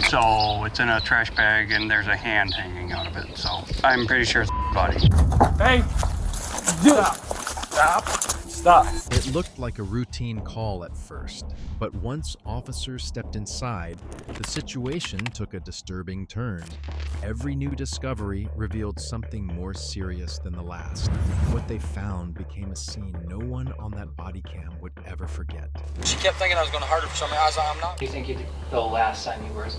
So it's in a trash bag and there's a hand hanging out of it. So I'm pretty sure it's a body. Hey! Stop! Stop! Stop! It looked like a routine call at first, but once officers stepped inside, the situation took a disturbing turn. Every new discovery revealed something more serious than the last. What they found became a scene no one on that body cam would ever forget. She kept thinking I was going to hurt her for something. I was like, I'm not. Do you think the last time you were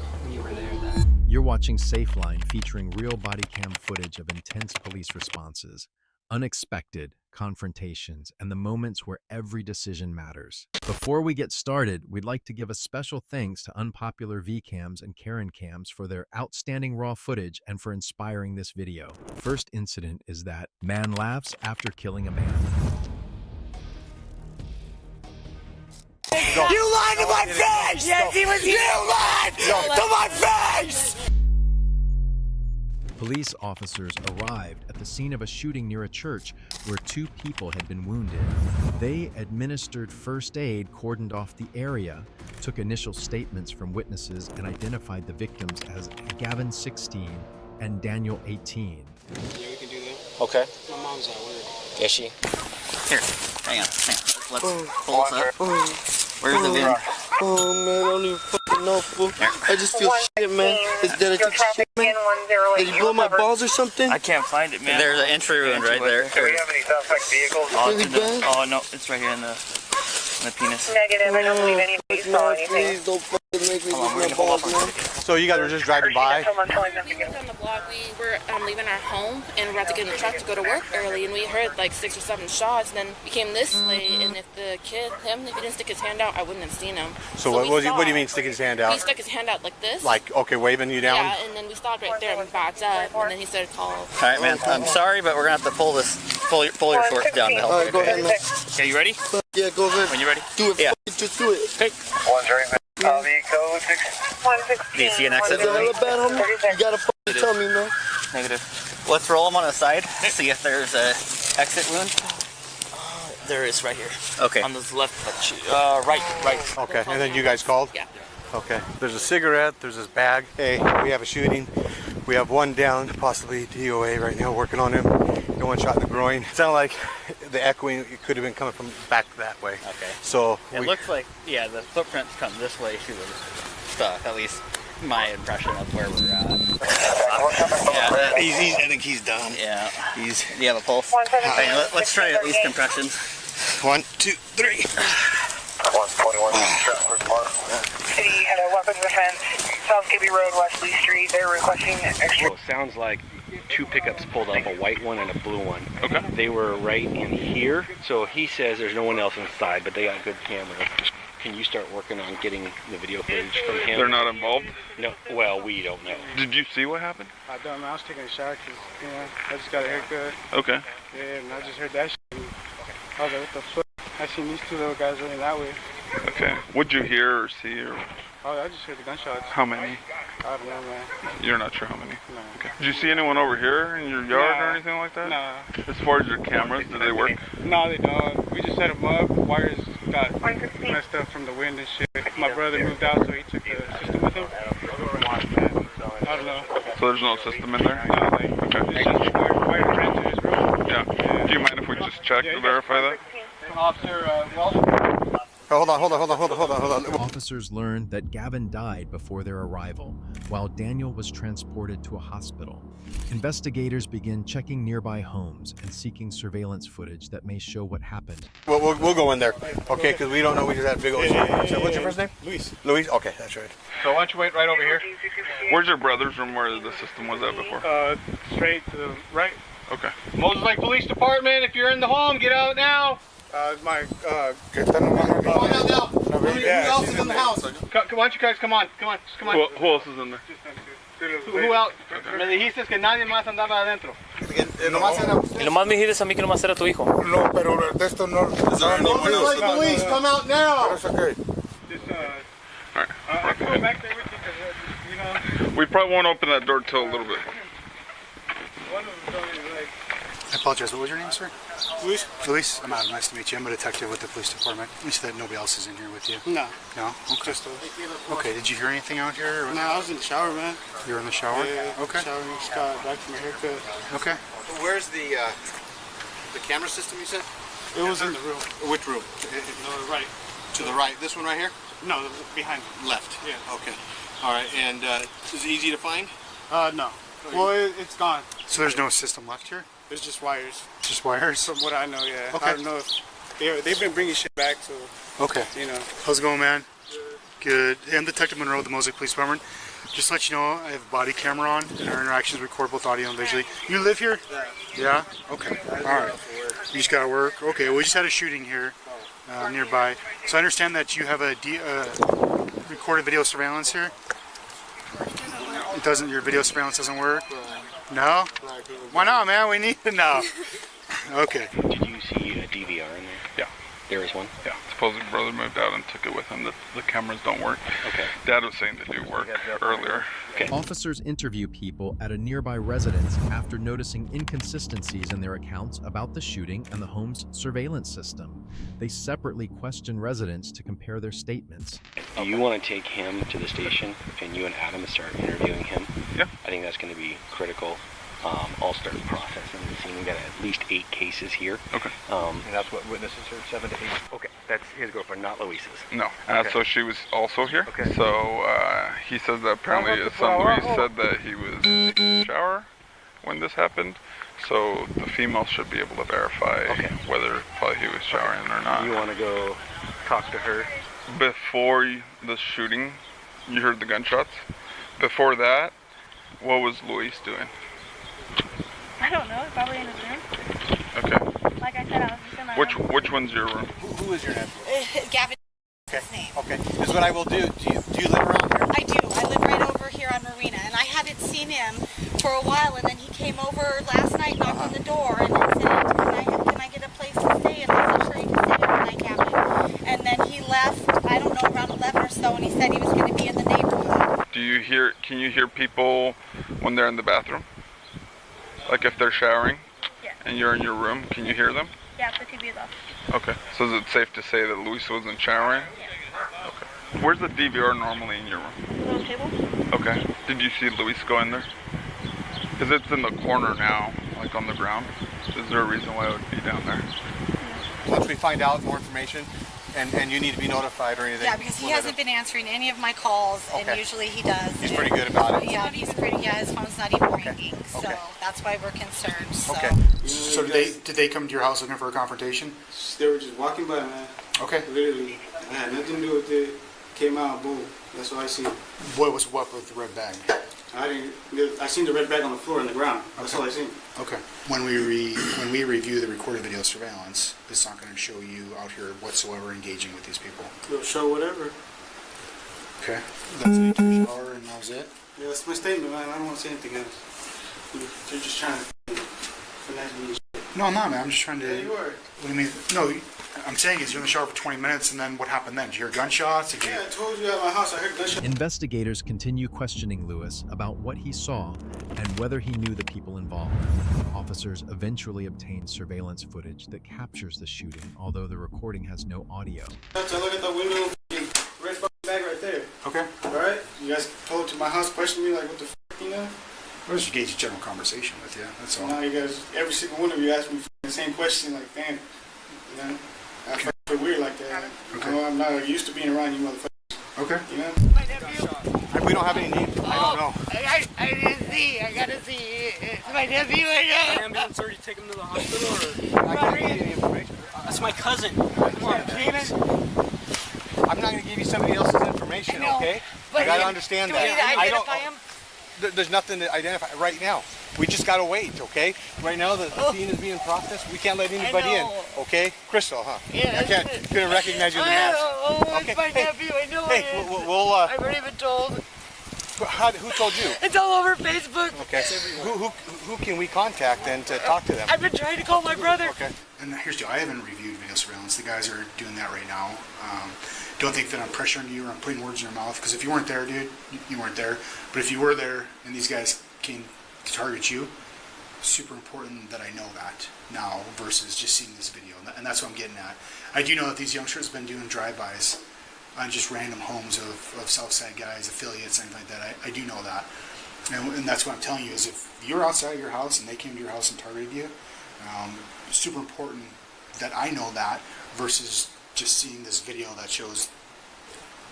there then? You're watching SafeLine, featuring real body cam footage of intense police responses, unexpected confrontations, and the moments where every decision matters. Before we get started, we'd like to give a special thanks to Unpopular VCams and Karen Cams for their outstanding raw footage and for inspiring this video. First incident is that man laughs after killing a man. You lied to my face! Yes, he was here! You lied to my face! Police officers arrived at the scene of a shooting near a church where 2 people had been wounded. They administered first aid, cordoned off the area, took initial statements from witnesses, and identified the victims as Gavin, 16, and Daniel, 18. Yeah, we can do that. Okay. My mom's at work. Is she? Here, hang on. Let's pull this up. Where's the VIN? Oh man, I don't even fucking know, fool. I just feel shit, man. Is that I took shit, man? Did you blow my balls or something? I can't find it, man. There's an entry wound right there. Do we have any suspect vehicles? Really bad? Oh no, it's right here in the penis. Negative, I don't believe anybody saw anything. Please don't fucking make me Hold on, lose my balls, man. So you guys were just driving by? We lived on the block. We were leaving our home and we were about to get in the truck to go to work early, and we heard like 6 or 7 shots. And then we came this way, and if the kid, if he didn't stick his hand out, I wouldn't have seen him. So what do you mean stick his hand out? He stuck his hand out like this. Like, okay, waving you down? Yeah, and then we stopped right there and we backed up, and then he started calling. All right, man. I'm sorry, but we're gonna have to pull your shorts down to help. Alright, go ahead, man. Okay, you ready? Yeah, go ahead. When you ready? Do it, Yeah. just do it. Okay. One's right there. Code 116. Do you see an exit? Is that hella bad, homie? You gotta fucking tell me, man. Negative. Let's roll them on the side. See if there's a exit wound. There is right here. Okay. On this left, right. Okay, and then you guys called? Yeah. Okay. There's a cigarette, there's this bag. Hey, we have a shooting. We have one down, possibly DOA right now, working on him. And one shot in the groin. It sounded like the echoing, it could have been coming from back that way. Okay. So it looks like, yeah, the footprints come this way through the stuff, at least my impression of where we're at. Yeah, I think he's done. Yeah. Do you have a pulse? Okay, let's try at least compressions. 1, 2, 3. 121 City had a weapons offense, South Gibby Road, West Lee Street. They're requesting extra. It sounds like 2 pickups pulled up, a white one and a blue one. Okay. They were right in here, so he says there's no one else inside, but they got good cameras. Can you start working on getting the video footage from him? They're not involved? No, well, we don't know. Did you see what happened? I don't know. I was taking a shower because, I just got a haircut. Okay. Yeah, and I just heard that shit. I was like, what the fuck? I seen these 2 little guys running that way. Okay. What'd you hear or see? Or... Oh, I just heard the gunshots. How many? I don't know, man. You're not sure how many? No. Okay. Did you see anyone over here in your yard or anything like that? No. As far as your cameras, do they work? No, they don't. We just set them up. The wires got messed up from the wind and shit. My brother moved out, so he took the system with him. I don't know. So there's no system in there? No, it's just wire ran to his room. Yeah. Do you mind if we just check to verify that? Officer Welsh. Hold on. Officers learned that Gavin died before their arrival, while Daniel was transported to a hospital. Investigators begin checking nearby homes and seeking surveillance footage that may show what happened. We'll go in there, okay? Because we don't know. We just had big old. So what's your first name? Luis. Luis. Okay, that's right. So why don't you wait right over here? Where's your brother's room where the system was at before? Straight to the right. Okay. Moses Lake Police Department, if you're in the home, get out now. My, Who else is in the house? Why don't you guys come on? Come on. Who else is in there? Who else? Me dijiste que nadie más andaba adentro. Y nomás me dijiste a mí que nomás era tu hijo. No, pero esto no. Police, come out now. It's okay. All right. I'll go back there with you because, We probably won't open that door till a little bit. one of them told me, like, apologize. What was your name, sir? Luis? Luis? I'm Adam. Nice to meet you. I'm a detective with the police department. You said that nobody else is in here with you? No. No? Okay. Just us. Okay, did you hear anything out here? No, I was in the shower, man. You were in the shower? Yeah, Okay. Shower, just got back from my haircut. Okay. Where's the camera system you said? It was in the room. Which room? No, right. To the right. This one right here? No, behind me. Left. Yeah. Okay. All right. And is it easy to find? No. Well, it's gone. So there's no system left here? It's just wires. Just wires? From what I know, yeah. Okay. I don't know if they've been bringing shit back, so. Okay. You know. How's it going, man? Good. I'm Detective Monroe of the Mosaic Police Department. Just to let you know, I have a body camera on, and our interactions record both audio and visually. You live here? Yeah. Okay. All right. You just got to work? Okay. We just had a shooting here nearby. So I understand that you have a recorded video surveillance here? It doesn't. Your video surveillance doesn't work? No? Why not, man? We need to know. Okay. Did you see a DVR in there? Yeah. There is one? Yeah. Supposedly brother moved out and took it with him. The cameras don't work. Okay. Dad was saying they do work earlier. Okay. Officers interview people at a nearby residence after noticing inconsistencies in their accounts about the shooting and the home's surveillance system. They separately question residents to compare their statements. Do you want to take him to the station and you and Adam start interviewing him? Yeah. I think that's going to be critical. I'll start processing the scene. We got at least 8 cases here. Okay. And that's what witnesses heard, 7 to 8. Okay, that's his girlfriend, not Luis's. No. Okay. So she was also here. Okay. So he says that apparently his son Luis said that he was in the shower when this happened. So the female should be able to verify whether probably he was showering or not. You want to go talk to her? Before the shooting, you heard the gunshots. Before that, what was Luis doing? I don't know. Probably in his room. Okay. Like I said, I was just in my room. Which one's your room? Who is your nephew? Gavin. His name. Okay. This is what I will do. Do you live around here? I do. I live right over here on Marina, and I hadn't seen him for a while, and then he came over last night, knocked on the door, and then said, can I get a place to stay? And I said, sure, you can stay overnight, Captain. And then he left, I don't know, around 11 or so, and he said he was going to be in the neighborhood. Can you hear people when they're in the bathroom? Like if they're showering? Yeah. And you're in your room, can you hear them? Yeah, the TV is off. Okay. So is it safe to say that Luis wasn't showering? Yeah. Okay. Where's the DVR normally in your room? Little table? Okay. Did you see Luis go in there? Because it's in the corner now, like on the ground. Is there a reason why it would be down there? Once we find out more information, and you need to be notified or anything. Yeah, because he hasn't been answering any of my calls, and usually he does. He's pretty good about it. Yeah, he's pretty. Yeah, his phone's not even ringing, so that's why we're concerned. So. Okay. So did they come to your house looking for a confrontation? They were just walking by, man. Okay. Literally, I had nothing to do with it. Came out, boom. That's all I see. What was with the red bag? I seen the red bag on the floor on the ground. That's all I seen. Okay. When we review the recorded video surveillance, it's not going to show you out here whatsoever engaging with these people. It'll show whatever. Okay. That's it. Your shower and that was it. Yeah, that's my statement, man. I don't want to say anything else. You're just trying to finesse me. No, I'm not, man. I'm just trying to. Yeah, you are. What do you mean? No, I'm saying is you're in the shower for 20 minutes, and then what happened then? Did you hear gunshots? Yeah, I told you at my house I heard gunshots. Investigators continue questioning Lewis about what he saw and whether he knew the people involved. Officers eventually obtain surveillance footage that captures the shooting, although the recording has no audio. I look at the window, red bag right there. Okay. All right. You guys pull up to my house, question me like, what the f***, you know? Or just engage a general conversation with you. That's all. Now you guys, every single one of you ask me the same question, like, damn, you know? I feel weird like that. Okay. You know, I'm not used to being around you motherfuckers. Okay. You know? My nephew. We don't have any names. I don't know. I didn't see. I gotta see. It's my nephew right now. Ambulance already take him to the hospital, or? I can't give you any information. That's my cousin. Come on, please. I'm not going to give you somebody else's information, okay? I got to understand that. Do we need to identify him? There's nothing to identify right now. We just got to wait, okay? Right now, the scene is being processed. We can't let anybody in, okay? Crystal, huh? Yeah. I couldn't recognize you in the mask. It's my nephew. I know Hey, it is. we'll I've already been told. Who told you? It's all over Facebook. Okay. Who can we contact then to talk to them? I've been trying to call my brother. Okay. And here's the deal. I haven't reviewed video surveillance. The guys are doing that right now. Don't think that I'm pressuring you or I'm putting words in your mouth, because if you weren't there, dude, you weren't there. But if you were there and these guys came to target you, super important that I know that now versus just seeing this video, and that's what I'm getting at. I do know that these youngsters have been doing drive-bys on just random homes of Southside guys, affiliates, anything like that. I do know that, and that's what I'm telling you is if you're outside your house and they came to your house and targeted you, super important that I know that versus just seeing this video that shows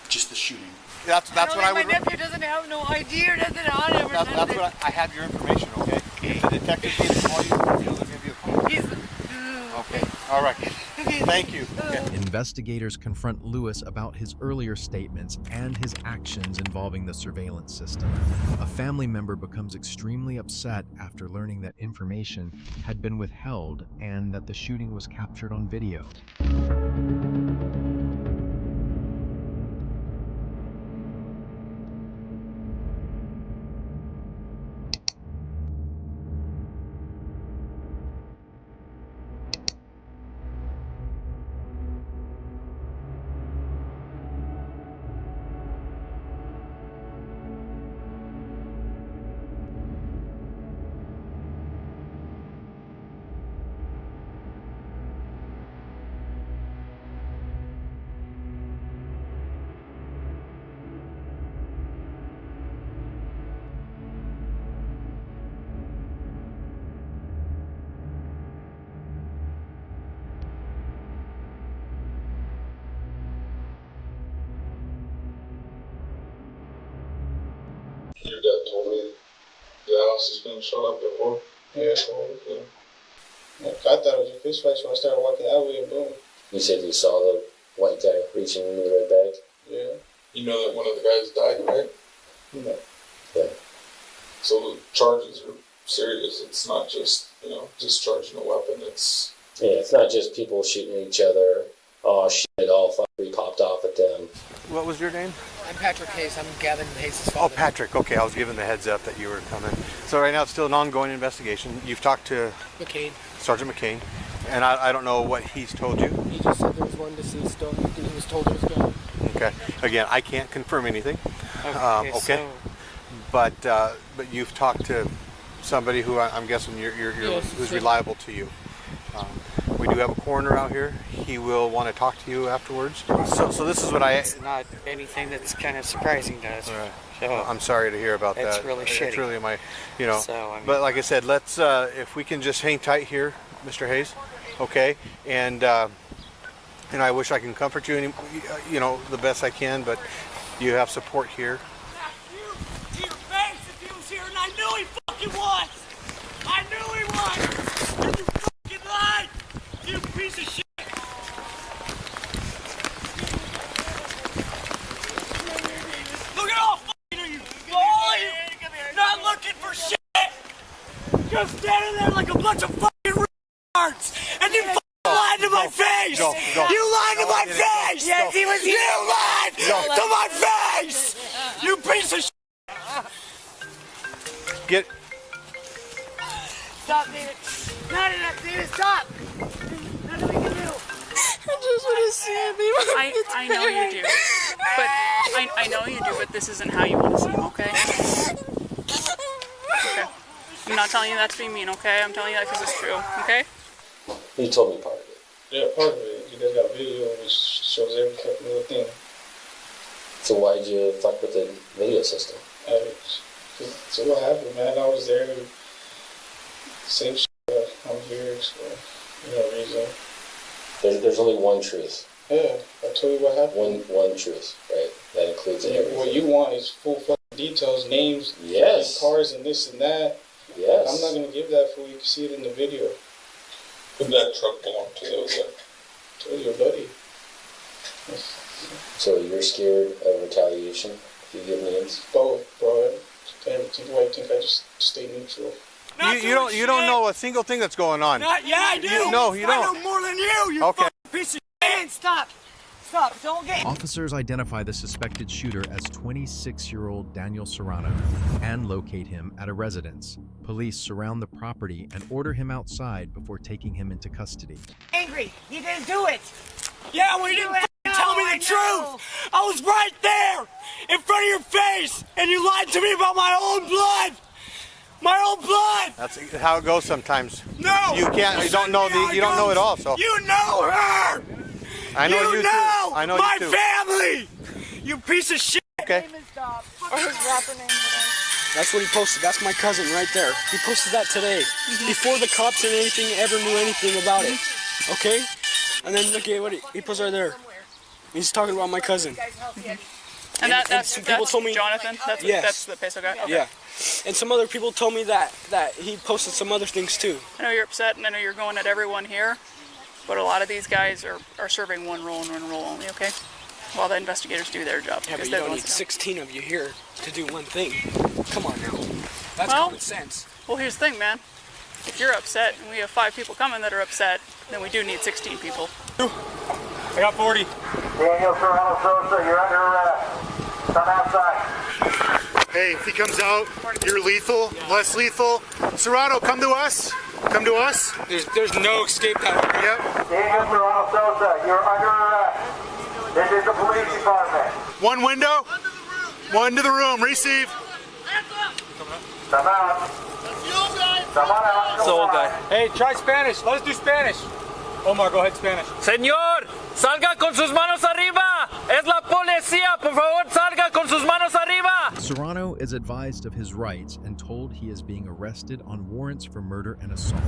just the shooting. That's what I would. My nephew doesn't have no ID or nothing on him. That's what I have your information. Okay. If the detective needs to call you, he'll give you a call. Okay. All right. Thank you. Okay. Investigators confront Lewis about his earlier statements and his actions involving the surveillance system. A family member becomes extremely upset after learning that information had been withheld and that the shooting was captured on video. Your dad told me the house has been shot up before. Yeah. I thought it was a fist fight, so I started walking that way and boom. You said you saw the white guy reaching into the red bag? Yeah. You know that one of the guys died, right? No. Yeah. So the charges are serious. It's not just, discharging a weapon. It's... Yeah, it's not just people shooting at each other. Oh shit, all fuckery popped off at them. What was your name? I'm Patrick Hayes. I'm Gavin Hayes' father. Oh, Patrick. Okay, I was given the heads up that you were coming. So right now it's still an ongoing investigation. You've talked to McCain. Sergeant McCain, and I don't know what he's told you. He just said there was one deceased. He was told it was gone. Okay. Again, I can't confirm anything. Okay. Okay. But you've talked to somebody who I'm guessing who's reliable to you. We do have a coroner out here. He will want to talk to you afterwards. So this is what It's not anything that's kind of surprising to us. Right. So I'm sorry to hear about that. It's really shitty. It's really So, I mean, but like I said, let's if we can just hang tight here, Mr. Hayes, okay? And I wish I can comfort you, the best I can, but you have support here. To your face if he was here, and I knew he fucking was. I knew he was. And you fucking lied. You piece of shit. Look at all fucking of you. All of you. Not looking for shit. Just standing there like a bunch of fucking retards. And you fucking lied to my face. Go. You lied to my face. Yes, he was here. You lied to my face. You piece of shit. Get. stop, David. Not enough, David. Stop. Nothing we can do. I just want to see him. I know you do, but I know you do, but this isn't how you want to see him, okay? Okay. I'm not telling you that to be mean, okay? I'm telling you that because it's true, okay? He told me part of it. Yeah, part of it. You guys got a video which shows every little thing. So why'd you fuck with the video system? So what happened, man? I was there. Same shit. I'm here for no reason. There's only one truth. Yeah, I told you what happened. One truth, right? That includes everything. What you want is full fucking details, names, yes, cars, and this and that. Yes. I'm not gonna give that for you. You can see it in the video. Who did that truck belong to? That was that. Told your buddy. So you're scared of retaliation if you give names? Both, bro. Why do you think I just stay neutral? You don't know a single thing that's going on. Yeah, I do. You don't. I know more than you. You okay. fucking piece of shit. Stop. Stop. Don't get. Officers identify the suspected shooter as 26-year-old Daniel Serrano and locate him at a residence. Police surround the property and order him outside before taking him into custody. Angry. You didn't do it. Yeah, well, you didn't tell me the truth. I was right there in front of your face, and you lied to me about my own blood. My own blood! That's how it goes sometimes. No! You can't. You don't know You don't know it all. So you know her. I know you know too. I know my you too. family. You piece of shit. Okay. Or his rapper name. That's what he posted. That's my cousin right there. He posted that today. Before the cops and anything ever knew anything about it. Okay? And then look at what he posted right there. He's talking about my cousin. And that's people told me Jonathan? That's the peso guy? Okay. Yeah. And some other people told me that he posted some other things too. I know you're upset and I know you're going at everyone here, but a lot of these guys are serving one role and one role only, okay? While the investigators do their job. Yeah, but you don't need 16 of you here to do one thing. Come on now. That's common sense. Well, here's the thing, man. If you're upset and we have 5 people coming that are upset, then we do need 16 people. I got 40. Daniel Serrano Sosa, you're under arrest. Come outside. Hey, if he comes out, you're lethal, less lethal. Serrano, come to us. Come to us. There's no escape out here. Yep. Daniel Serrano Sosa, you're under arrest. This is the police department. One window, one to the room. Receive. Come out. Come on out. It's the old guy. Hey, try Spanish. Let us do Spanish. Omar, go ahead, Spanish. Señor, salga con sus manos arriba. Es la policía. Por favor, salga con sus manos arriba. Serrano is advised of his rights and told he is being arrested on warrants for murder and assault.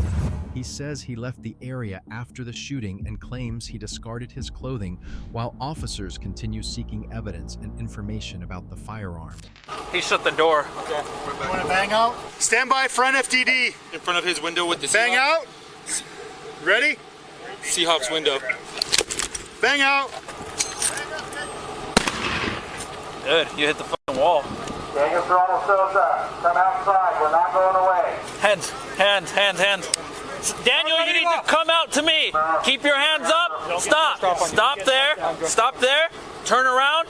He says he left the area after the shooting and claims he discarded his clothing while officers continue seeking evidence and information about the firearm. He shut the door. Okay. You want to bang out? Stand by, front FTD. In front of his window with the Bang out. Ready? Seahawks window. Bang out. Good. You hit the fucking wall. Daniel Serrano Sosa, come outside. We're not going away. Hands. Daniel, you need to come out to me. Keep your hands up. Stop there. Stop there. Turn around.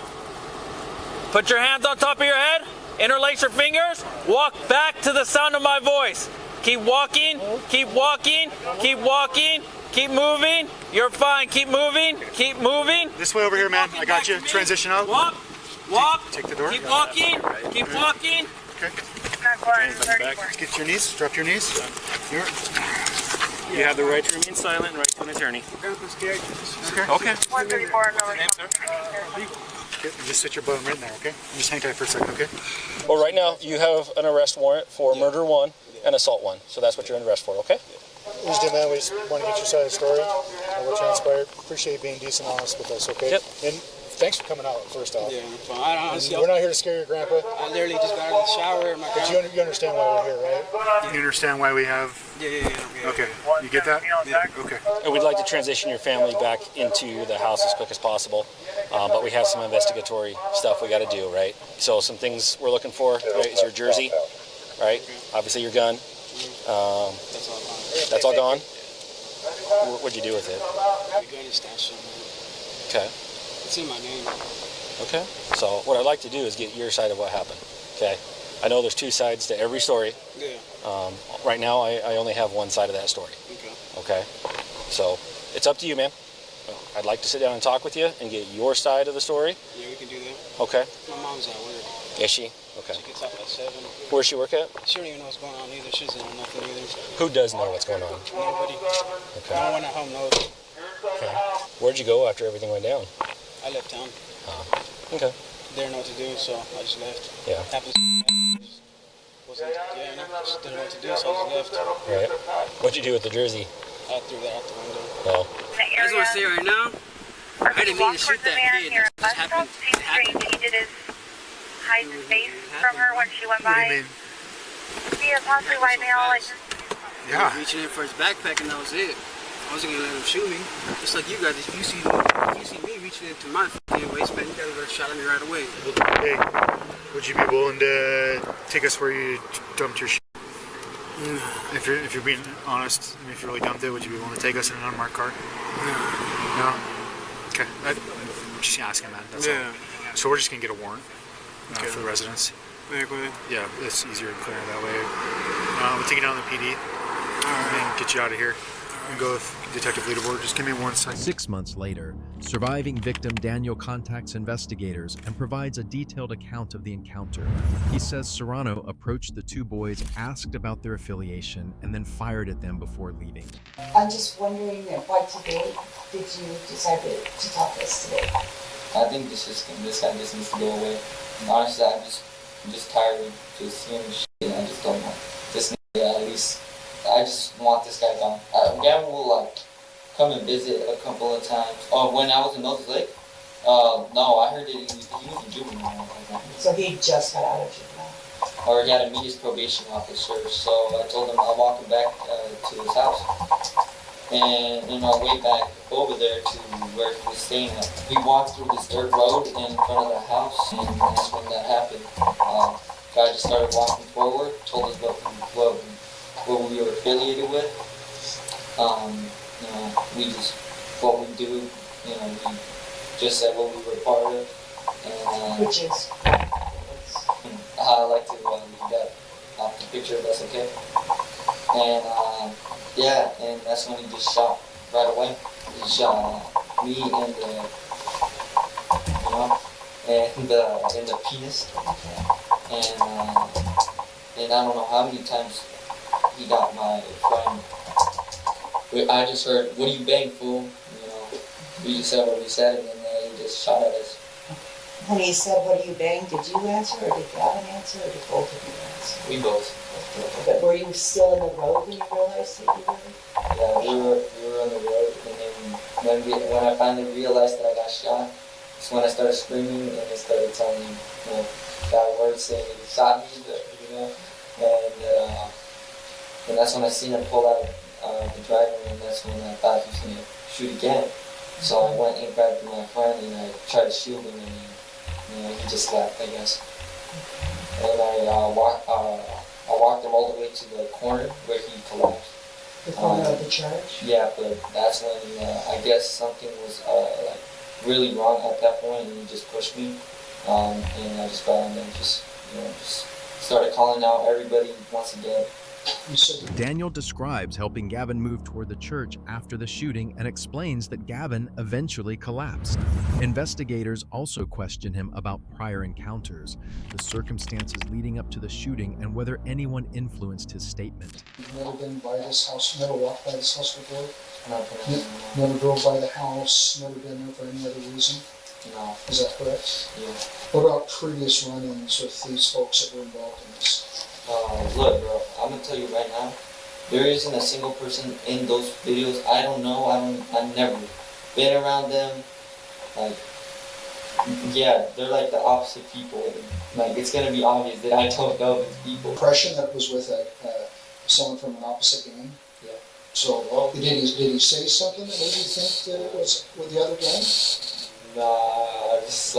Put your hands on top of your head. Interlace your fingers. Walk back to the sound of my voice. Keep walking. Keep walking. Keep walking. Keep moving. You're fine. Keep moving. Keep moving. This way over here, man. I got you. Transition out. Walk. Take the door. Keep walking. Keep walking. Okay. Get to your knees. Drop your knees. You have the right to remain silent and right to an attorney. Okay. 134, Okay, just sit your bum right in there, okay? Just hang tight for a second, okay? Well, right now you have an arrest warrant for murder 1 and assault 1. So that's what you're in arrest for, okay? We just did, man. We just want to get your side of the story and what transpired. Appreciate you being decent and honest with us, okay? Yep. And thanks for coming out, first off. Yeah, honestly, We're not here to scare your grandpa. I literally just got out of the shower. But you understand why we're here, right? You understand why we have... Yeah. Okay. You get that? Yeah. Okay. And we'd like to transition your family back into the house as quick as possible. But we have some investigatory stuff we got to do, right? So some things we're looking for, right, is your jersey, right? Obviously your gun. That's all gone. What'd you do with it? The gun is stashed somewhere. Okay. It's in my name. Okay. So what I'd like to do is get your side of what happened. Okay. I know there's 2 sides to every story. Yeah. Right now, I only have one side of that story. Okay. So it's up to you, man. I'd like to sit down and talk with you and get your side of the story. Yeah, we can do that. Okay. My mom's at work. Is she? Okay. She gets off at 7. Where's she work at? She don't even know what's going on either. She doesn't know nothing either. Who does know what's going on? Nobody. Okay. No one at home knows. Okay. Where'd you go after everything went down? I left town. Okay. Didn't know what to do, so I just left. Yeah. Just didn't know what to do, so I just left. Right. What'd you do with the jersey? I threw that out the window. Oh. I just want to say right now, I didn't mean to shoot that kid. That just happened. He did his hide his face from her when she went by. What do you mean? Yeah, possibly white male. Yeah. Reaching in for his backpack and that was it. I wasn't gonna let him shoot me. Just like you guys, if you see me reaching into my waistband, you guys would have shot at me right away. Hey, would you be willing to take us where you dumped your shit? If you're being honest, I mean, if you really dumped it, would you be willing to take us in an unmarked car? No. Okay. I'm just asking, man. That's all. So we're just gonna get a warrant for the residents. Yeah, it's easier and clearer that way. We'll take it down to the PD and get you out of here. and go with Detective Leaderboard. Just give me 1 second. 6 months later, surviving victim Daniel contacts investigators and provides a detailed account of the encounter. He says Serrano approached the two boys, asked about their affiliation, and then fired at them before leaving. I'm just wondering why today did you decide to talk to us today? I think this guy just needs to go away. And honestly, I'm just tired of just hearing shit, and I just don't know. This nigga, at least, I just want this guy gone. Gavin will like come and visit a couple of times. Oh, when I was in Moses Lake? No, I heard that he was in juvenile. So he just got out of juvenile? Or he had to meet his probation officer, so I told him I'll walk him back to his house. And on our way back over there to where he was staying at, we walked through this dirt road in front of the house, and that's when that happened. Guy just started walking forward, told us what we were affiliated with. We just, what we do, we just said what we were part of. And, which is? I'd like to leave that off the picture if that's okay. And and that's when he just shot right away. He shot me in the penis. And I don't know how many times he got my friend. I just heard, "What do you bang, fool?" We just said what we said, and then he just shot at us. When he said, "What do you bang?" did you answer, or did Gavin answer, or did both of you answer? We both. But were you still in the road when you realized that you were? Yeah, we were on the road, and then when I finally realized that I got shot, that's when I started screaming, and I started telling him, that word saying he shot me, and that's when I seen him pull out the driver, and that's when I thought he was gonna shoot again. So I went and grabbed my friend, and I tried to shield him, and he just left, I guess. And I walked him all the way to the corner where he collapsed. The corner of the church? Yeah, but that's when I guess something was really wrong at that point, and he just pushed me, and I just got him and just started calling out everybody once again. Daniel describes helping Gavin move toward the church after the shooting and explains that Gavin eventually collapsed. Investigators also question him about prior encounters, the circumstances leading up to the shooting, and whether anyone influenced his statement. You've never been by this house, never walked by this house before? No. Never drove by the house, never been there for any other reason? No. Is that correct? Yeah. What about previous run-ins with these folks that were involved in this? Look, bro, I'm gonna tell you right now, there isn't a single person in those videos. I don't know. I've never been around them. They're like the opposite people. It's gonna be obvious that I don't know these people. Impression that was with someone from an opposite gang. Yeah. So did he say something that made you think that it was with the other gang? Nah, just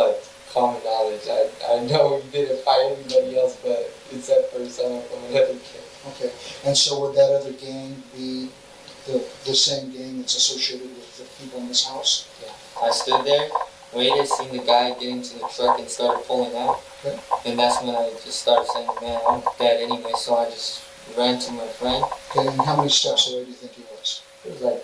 common knowledge. I know he didn't fight anybody else, but except for someone from another gang. Okay, and so would that other gang be the same gang that's associated with the people in this house? Yeah. I stood there, waited, seen the guy get into the truck and started pulling out. Okay. And that's when I just started saying, man, I'm dead anyway, so I just ran to my friend. Okay, and how many steps away do you think he was? It was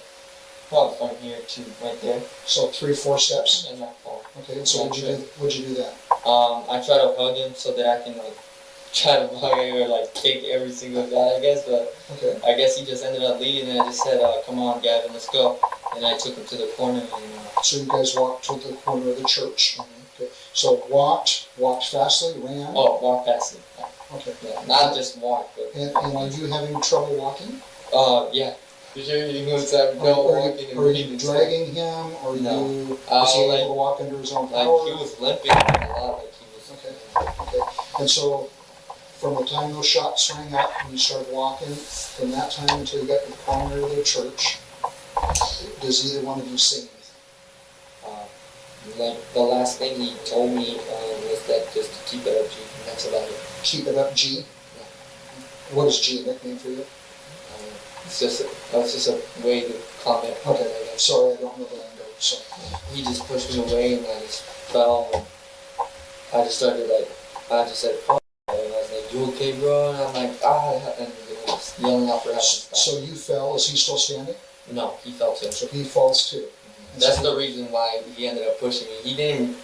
probably from here to right there. So 3-4 steps? And not far. Okay, and so what'd you do then? I tried to hug him so that I can try to hug him or kick every single guy, I guess, but okay. I guess he just ended up leaving, and I just said, come on, Gavin, let's go. And I took him to the corner. So you guys walked to the corner of the church. Mm-hmm. Okay. So walked fastly, ran? Oh, walked fastly. Okay. Yeah, not just walk, but... And are you having trouble walking? Yeah. For sure, Are you dragging him, or was he able to walk under his own power? He was limping a lot, Okay. And so, from the time those shots rang out and you started walking, from that time until you got to the corner of the church, does either one of you say anything? The last thing he told me was that just to keep it up, G. And that's about it. Keep it up, G? Yeah. What is G, a nickname for you? It's just a way to comment. Okay, sorry, I don't know the lingo. So he just pushed me away, and I just fell. And I just started I just said, "Fuck," and I was like, "You okay, bro?" And I'm like, and he was yelling out for help. So you fell. Is he still standing? No, he fell too. So he falls too. That's the reason why he ended up pushing me. He didn't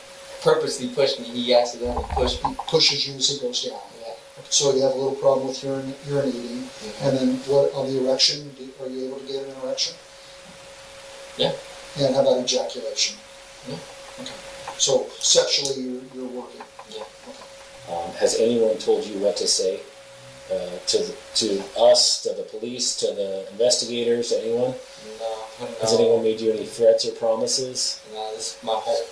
purposely push me, he accidentally pushed me. He pushes you as he goes down. Yeah. So you have a little problem with urinating, and then what on the erection? Are you able to get an erection? Yeah. And how about ejaculation? Yeah. Okay. So sexually, you're working. Yeah. Okay. Has anyone told you what to say to us, to the police, to the investigators, anyone? No. Has anyone made you any threats or promises? No, this is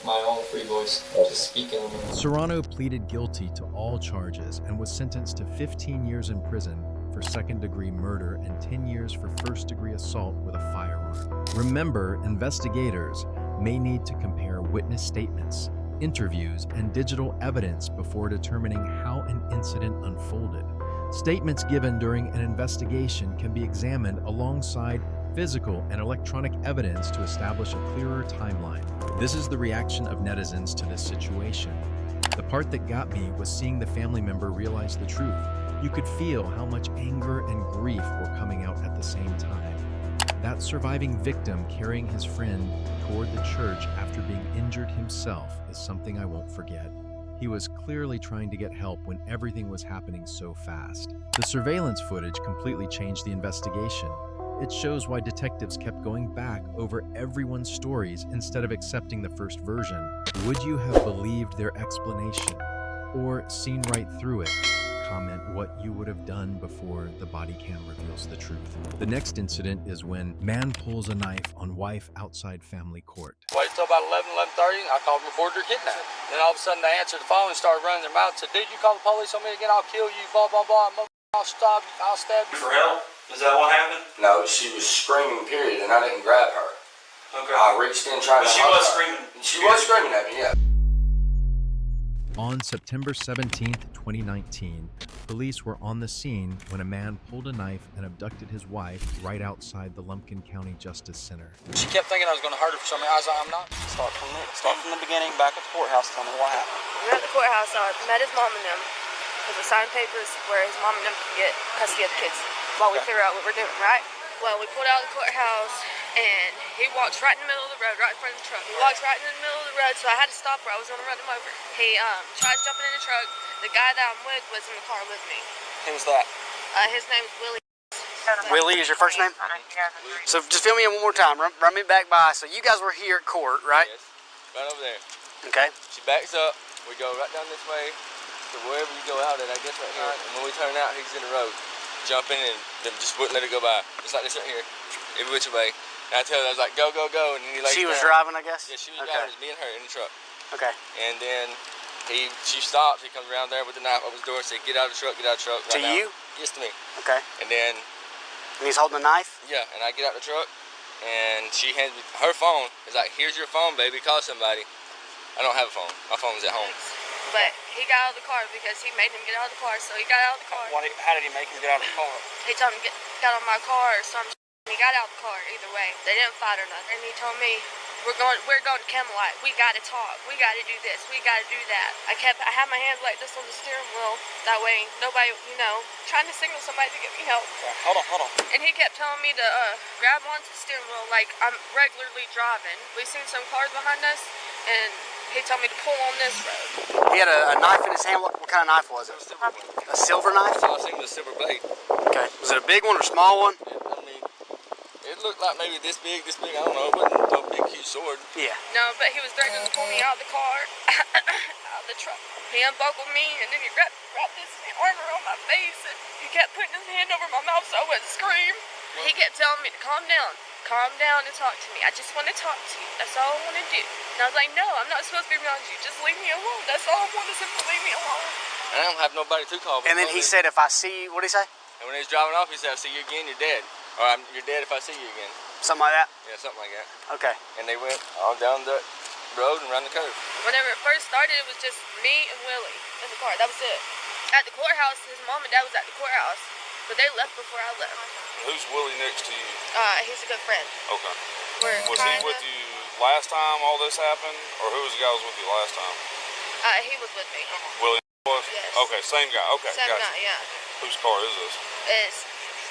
my own free voice. Just speaking on it. Serrano pleaded guilty to all charges and was sentenced to 15 years in prison for second-degree murder and 10 years for first-degree assault with a firearm. Remember, investigators may need to compare witness statements, interviews, and digital evidence before determining how an incident unfolded. Statements given during an investigation can be examined alongside physical and electronic evidence to establish a clearer timeline. This is the reaction of netizens to this situation. The part that got me was seeing the family member realize the truth. You could feel how much anger and grief were coming out at the same time. That surviving victim carrying his friend toward the church after being injured himself is something I won't forget. He was clearly trying to get help when everything was happening so fast. The surveillance footage completely changed the investigation. It shows why detectives kept going back over everyone's stories instead of accepting the first version. Would you have believed their explanation or seen right through it? Comment what you would have done before the body cam reveals the truth. The next incident is when man pulls a knife on wife outside family court. Wait till about 11:30. I called them reported her kidnapped. Then all of a sudden they answered the phone and started running their mouth and said, "Dude, you call the police on me again, I'll kill you, blah, blah, blah. I'll stop you, I'll stab you." For help? Is that what happened? No, she was screaming, period, and I didn't grab her. Okay. I reached in trying to She hug was her. screaming. She was screaming at me, yeah. On September 17th, 2019, police were on the scene when a man pulled a knife and abducted his wife right outside the Lumpkin County Justice Center. She kept thinking I was going to hurt her for some reason. I was like, I'm not. Start from the beginning, back at the courthouse. Tell me what happened. We were at the courthouse. I met his mom and them because we signed papers where his mom and them could get custody of the kids while we figure out what we're doing, right? Well, we pulled out of the courthouse and he walks right in the middle of the road, right in front of the truck. He walks right in the middle of the road, so I had to stop her. I was going to run him over. He tries jumping in the truck. The guy that I'm with was in the car with me. Who's that? His name's Willie. Willie is your first name? So just fill me in one more time. Run me back by. So you guys were here at court, right? Yes. Right over there. Okay. She backs up. We go right down this way to wherever you go out at, I guess right here. And when we turn out, he's in the road, jumping, and them just wouldn't let it go by. Just like this right here, every which way. And I told her, I was like, go, go, go. And then he lays She was down. driving, I guess? Yeah, she was driving. It was me and her in the truck. Okay. And then she stops. He comes around there with the knife, opens the door, and says, "Get out of the truck, get out of the truck." To you? Yes, to me. Okay. And then. And he's holding a knife? Yeah, and I get out the truck, and she hands me her phone. It's like, "Here's your phone, baby. Call somebody." I don't have a phone. My phone's at home. But he got out of the car because he made him get out of the car, so he got out of the car. How did he make him get out of the car? He told him to get on my car or something. He got out of the car either way. They didn't fight or nothing. And he told me, we're going to Camelot. We got to talk. We got to do this. We got to do that. I had my hands like this on the steering wheel. That way, nobody, trying to signal somebody to get me help. Hold on. And he kept telling me to grab onto the steering wheel like I'm regularly driving. We seen some cars behind us, and he told me to pull on this road. He had a knife in his hand. What kind of knife was it? A silver knife? I was thinking it was a silver blade. Okay. Was it a big one or a small one? It looked like maybe this big, I don't know. It wasn't no big, huge sword. Yeah. No, but he was threatening to pull me out of the car, out of the truck. He unbuckled me, and then he wrapped this arm around my face, and he kept putting his hand over my mouth so I wouldn't scream. He kept telling me to calm down and talk to me. I just want to talk to you. That's all I want to do. And I was like, no, I'm not supposed to be around you. Just leave me alone. That's all I want is him to leave me alone. And I don't have nobody to call. And then he said, if I see you, what did he say? And when he was driving off, he said, "I'll see you again, you're dead." Or "You're dead if I see you again." Something like that? Yeah, something like that. Okay. And they went on down the road and around the curve. Whenever it first started, it was just me and Willie in the car. That was it. At the courthouse, his mom and dad was at the courthouse, but they left before I left. Who's Willie next to you? He's a good friend. Okay. Was he with you last time all this happened, or who was the guy who was with you last time? He was with me. Willie was? Yes. Okay, same guy. Okay, Same gotcha. guy, yeah. Whose car is this?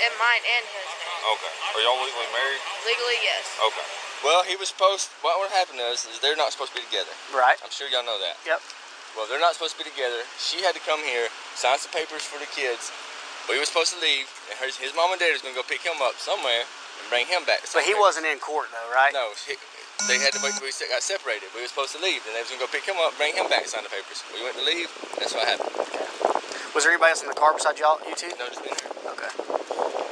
in mine and his name. Okay. Are y'all legally married? Legally, yes. Okay. Well, he was supposed. What happened is they're not supposed to be together. Right. I'm sure y'all know that. Yep. Well, they're not supposed to be together. She had to come here, sign some papers for the kids. We were supposed to leave, and his mom and dad was going to go pick him up somewhere and bring him back. But he wasn't in court though, right? No, they had to wait till we got separated. We were supposed to leave, and they was going to go pick him up, bring him back, and sign the papers. We went to leave. That's what happened. Was there anybody else in the car besides y'all, you two? No, just been here. Okay.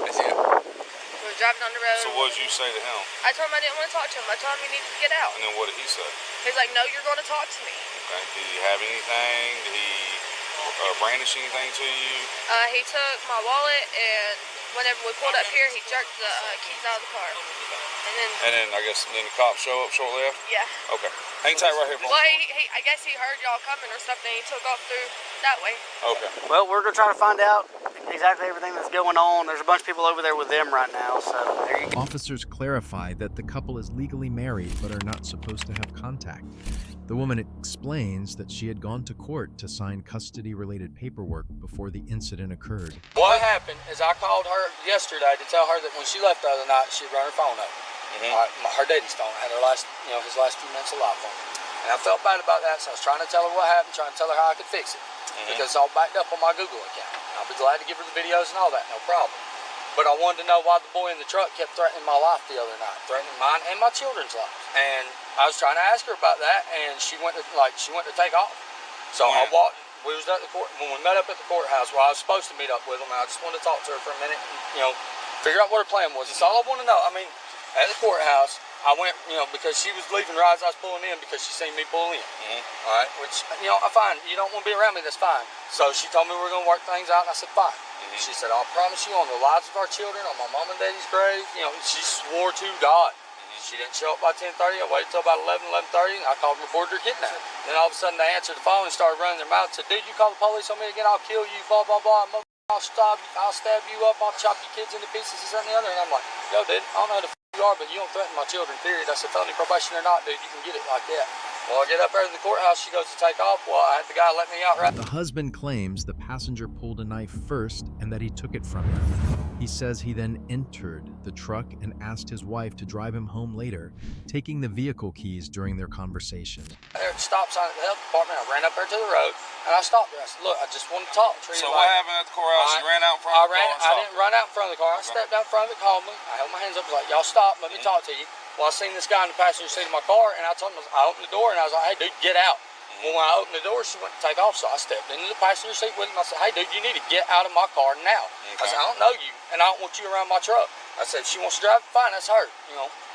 That's it. We were driving on the road. So what did you say to him? I told him I didn't want to talk to him. I told him he needed to get out. And then what did he say? He's like, no, you're going to talk to me. Okay. Did he have anything? Did he brandish anything to you? He took my wallet, and whenever we pulled up here, he jerked the keys out of the car. And then I guess the cops show up shortly after? Yeah. Okay. Hang tight right here for Well, me. I guess he heard y'all coming or something. He took off through that way. Okay. Well, we're going to try to find out exactly everything that's going on. There's a bunch of people over there with them right now, so there you go. Officers clarify that the couple is legally married but are not supposed to have contact. The woman explains that she had gone to court to sign custody-related paperwork before the incident occurred. What happened is I called her yesterday to tell her that when she left the other night, she'd run her phone up. Her daddy's phone had her his last few minutes of life on it. And I felt bad about that, so I was trying to tell her what happened, trying to tell her how I could fix it. Because it's all backed up on my Google account. I'll be glad to give her the videos and all that, no problem. But I wanted to know why the boy in the truck kept threatening my life the other night, threatening mine and my children's lives. And I was trying to ask her about that, and she went to take off. So I walked. We was at the court when we met up at the courthouse where I was supposed to meet up with them. And I just wanted to talk to her for a minute, and, figure out what her plan was. That's all I want to know. I mean, at the courthouse, I went, because she was leaving right as I was pulling in because she seen me pull in. All right, which, I'm fine. You don't want to be around me, that's fine. So she told me we were going to work things out, and I said, fine. She said, I'll promise you on the lives of our children, on my mom and daddy's grave. She swore to God. She didn't show up by 10:30. I waited till about 11:30, and I called and reported her kidnapped. Then all of a sudden, they answered the phone and started running their mouth and said, dude, you call the police on me again, I'll kill you, blah, blah, blah. I'll stab you up, I'll chop your kids into pieces, this and the other. And I'm like, yo, dude, I don't know who the you are, but you don't threaten my children, period. I said, felony probation or not, dude, you can get it like that. Well, I get up there to the courthouse, she goes to take off. Well, I had the guy let me out right. The husband claims the passenger pulled a knife first and that he took it from her. He says he then entered the truck and asked his wife to drive him home later, taking the vehicle keys during their conversation. There at the stop sign at the health department, I ran up there to the road, and I stopped there. I said, look, I just want to talk. So what happened at the courthouse? You ran out in front of the car and I didn't run out in front of the car. I stepped out in front of it, called me. I held my hands up, was like, y'all stop, let me talk to you. Well, I seen this guy in the passenger seat of my car, and I told him, I opened the door, and I was like, hey, dude, get out. Well, when I opened the door, she went to take off, so I stepped into the passenger seat with him. I said, hey, dude, you need to get out of my car now. I said, I don't know you, and I don't want you around my truck. I said, if she wants to drive, fine, that's her,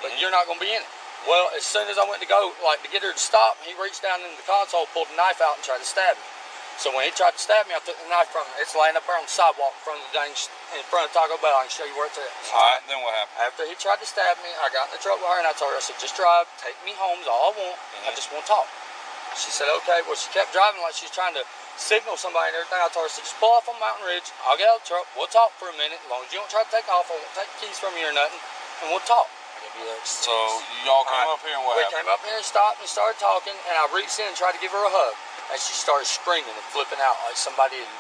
but you're not going to be in it. Well, as soon as I went to go, to get her to stop, he reached down into the console, pulled a knife out, and tried to stab me. So when he tried to stab me, I took the knife from him. It's laying up there on the sidewalk in front of Taco Bell. I can show you where it's at. All right, then what happened? After he tried to stab me, I got in the truck with her, and I told her, I said, just drive, take me home is all I want. I just want to talk. She said, okay. Well, she kept driving like she was trying to signal somebody and everything. I told her, I said, just pull off on Mountain Ridge. I'll get out of the truck. We'll talk for a minute. As long as you don't try to take off, I won't take the keys from you or nothing, and we'll talk. So y'all came up here and what happened? We came up here and stopped and started talking, and I reached in and tried to give her a hug. And she started screaming and flipping out like somebody had,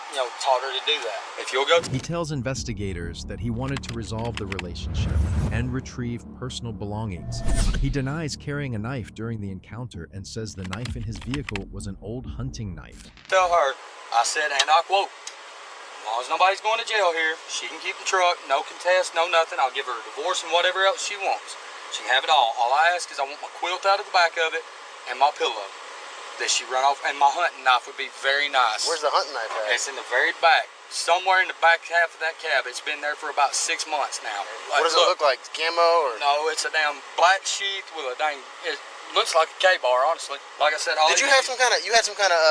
taught her to do that. If you'll go. He tells investigators that he wanted to resolve the relationship and retrieve personal belongings. He denies carrying a knife during the encounter and says the knife in his vehicle was an old hunting knife. Tell her, I said, and I quote, as long as nobody's going to jail here, she can keep the truck, no contest, no nothing. I'll give her a divorce and whatever else she wants. She can have it all. All I ask is I want my quilt out of the back of it and my pillow. That she run off, and my hunting knife would be very nice. Where's the hunting knife at? It's in the very back, somewhere in the back half of that cab. It's been there for about 6 months now. What does it look like? Camo or? No, it's a damn black sheath with a dang. It looks like a K-bar, honestly. Like I said, did you have some kind of? You had some kind of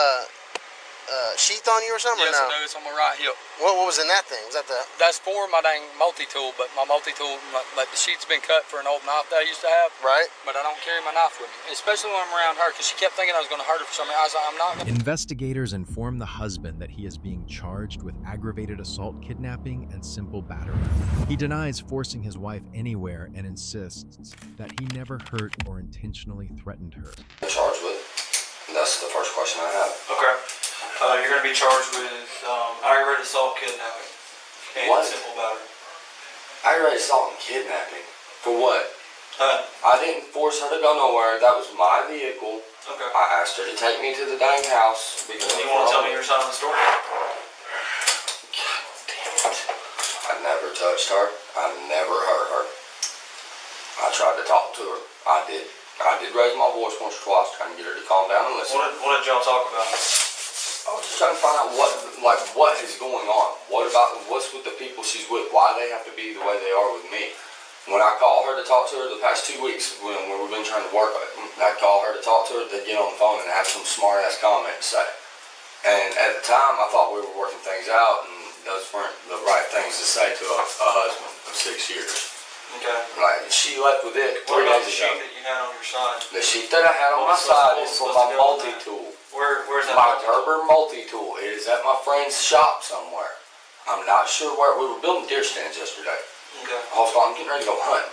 sheath on you or something? Yes, or no? I do. It's on my right hip. What was in that thing? Was that the? That's for my dang multi-tool, but my multi-tool, like the sheath's been cut for an old knife that I used to have. Right. But I don't carry my knife with me, especially when I'm around her, because she kept thinking I was going to hurt her for something. I was like, I'm not. Investigators inform the husband that he is being charged with aggravated assault, kidnapping, and simple battery. He denies forcing his wife anywhere and insists that he never hurt or intentionally threatened her. Charged with? That's the first question I have. Okay. You're going to be charged with aggravated assault, kidnapping, and simple battery. Aggravated assault and kidnapping. For what? I didn't force her to go nowhere. That was my vehicle. Okay. I asked her to take me to the dang house because. Do you want to tell me your side of the story? God damn it! I never touched her. I never hurt her. I tried to talk to her. I did raise my voice once or twice, trying to get her to calm down and listen. What did y'all talk about? I was just trying to find out what is going on. What's with the people she's with? Why they have to be the way they are with me? When I call her to talk to her the past 2 weeks, when we've been trying to work on it, I'd call her to talk to her, they'd get on the phone and have some smart ass comment to say. And at the time, I thought we were working things out, and those weren't the right things to say to a husband of 6 years. Okay. Like, she left with it 3 What about days the ago. sheet that you had on your side? The sheet that I had on my side is for my multi-tool. Where's that? My Gerber multi-tool. It is at my friend's shop somewhere. I'm not sure where. We were building deer stands yesterday. Okay. I'm getting ready to go hunt.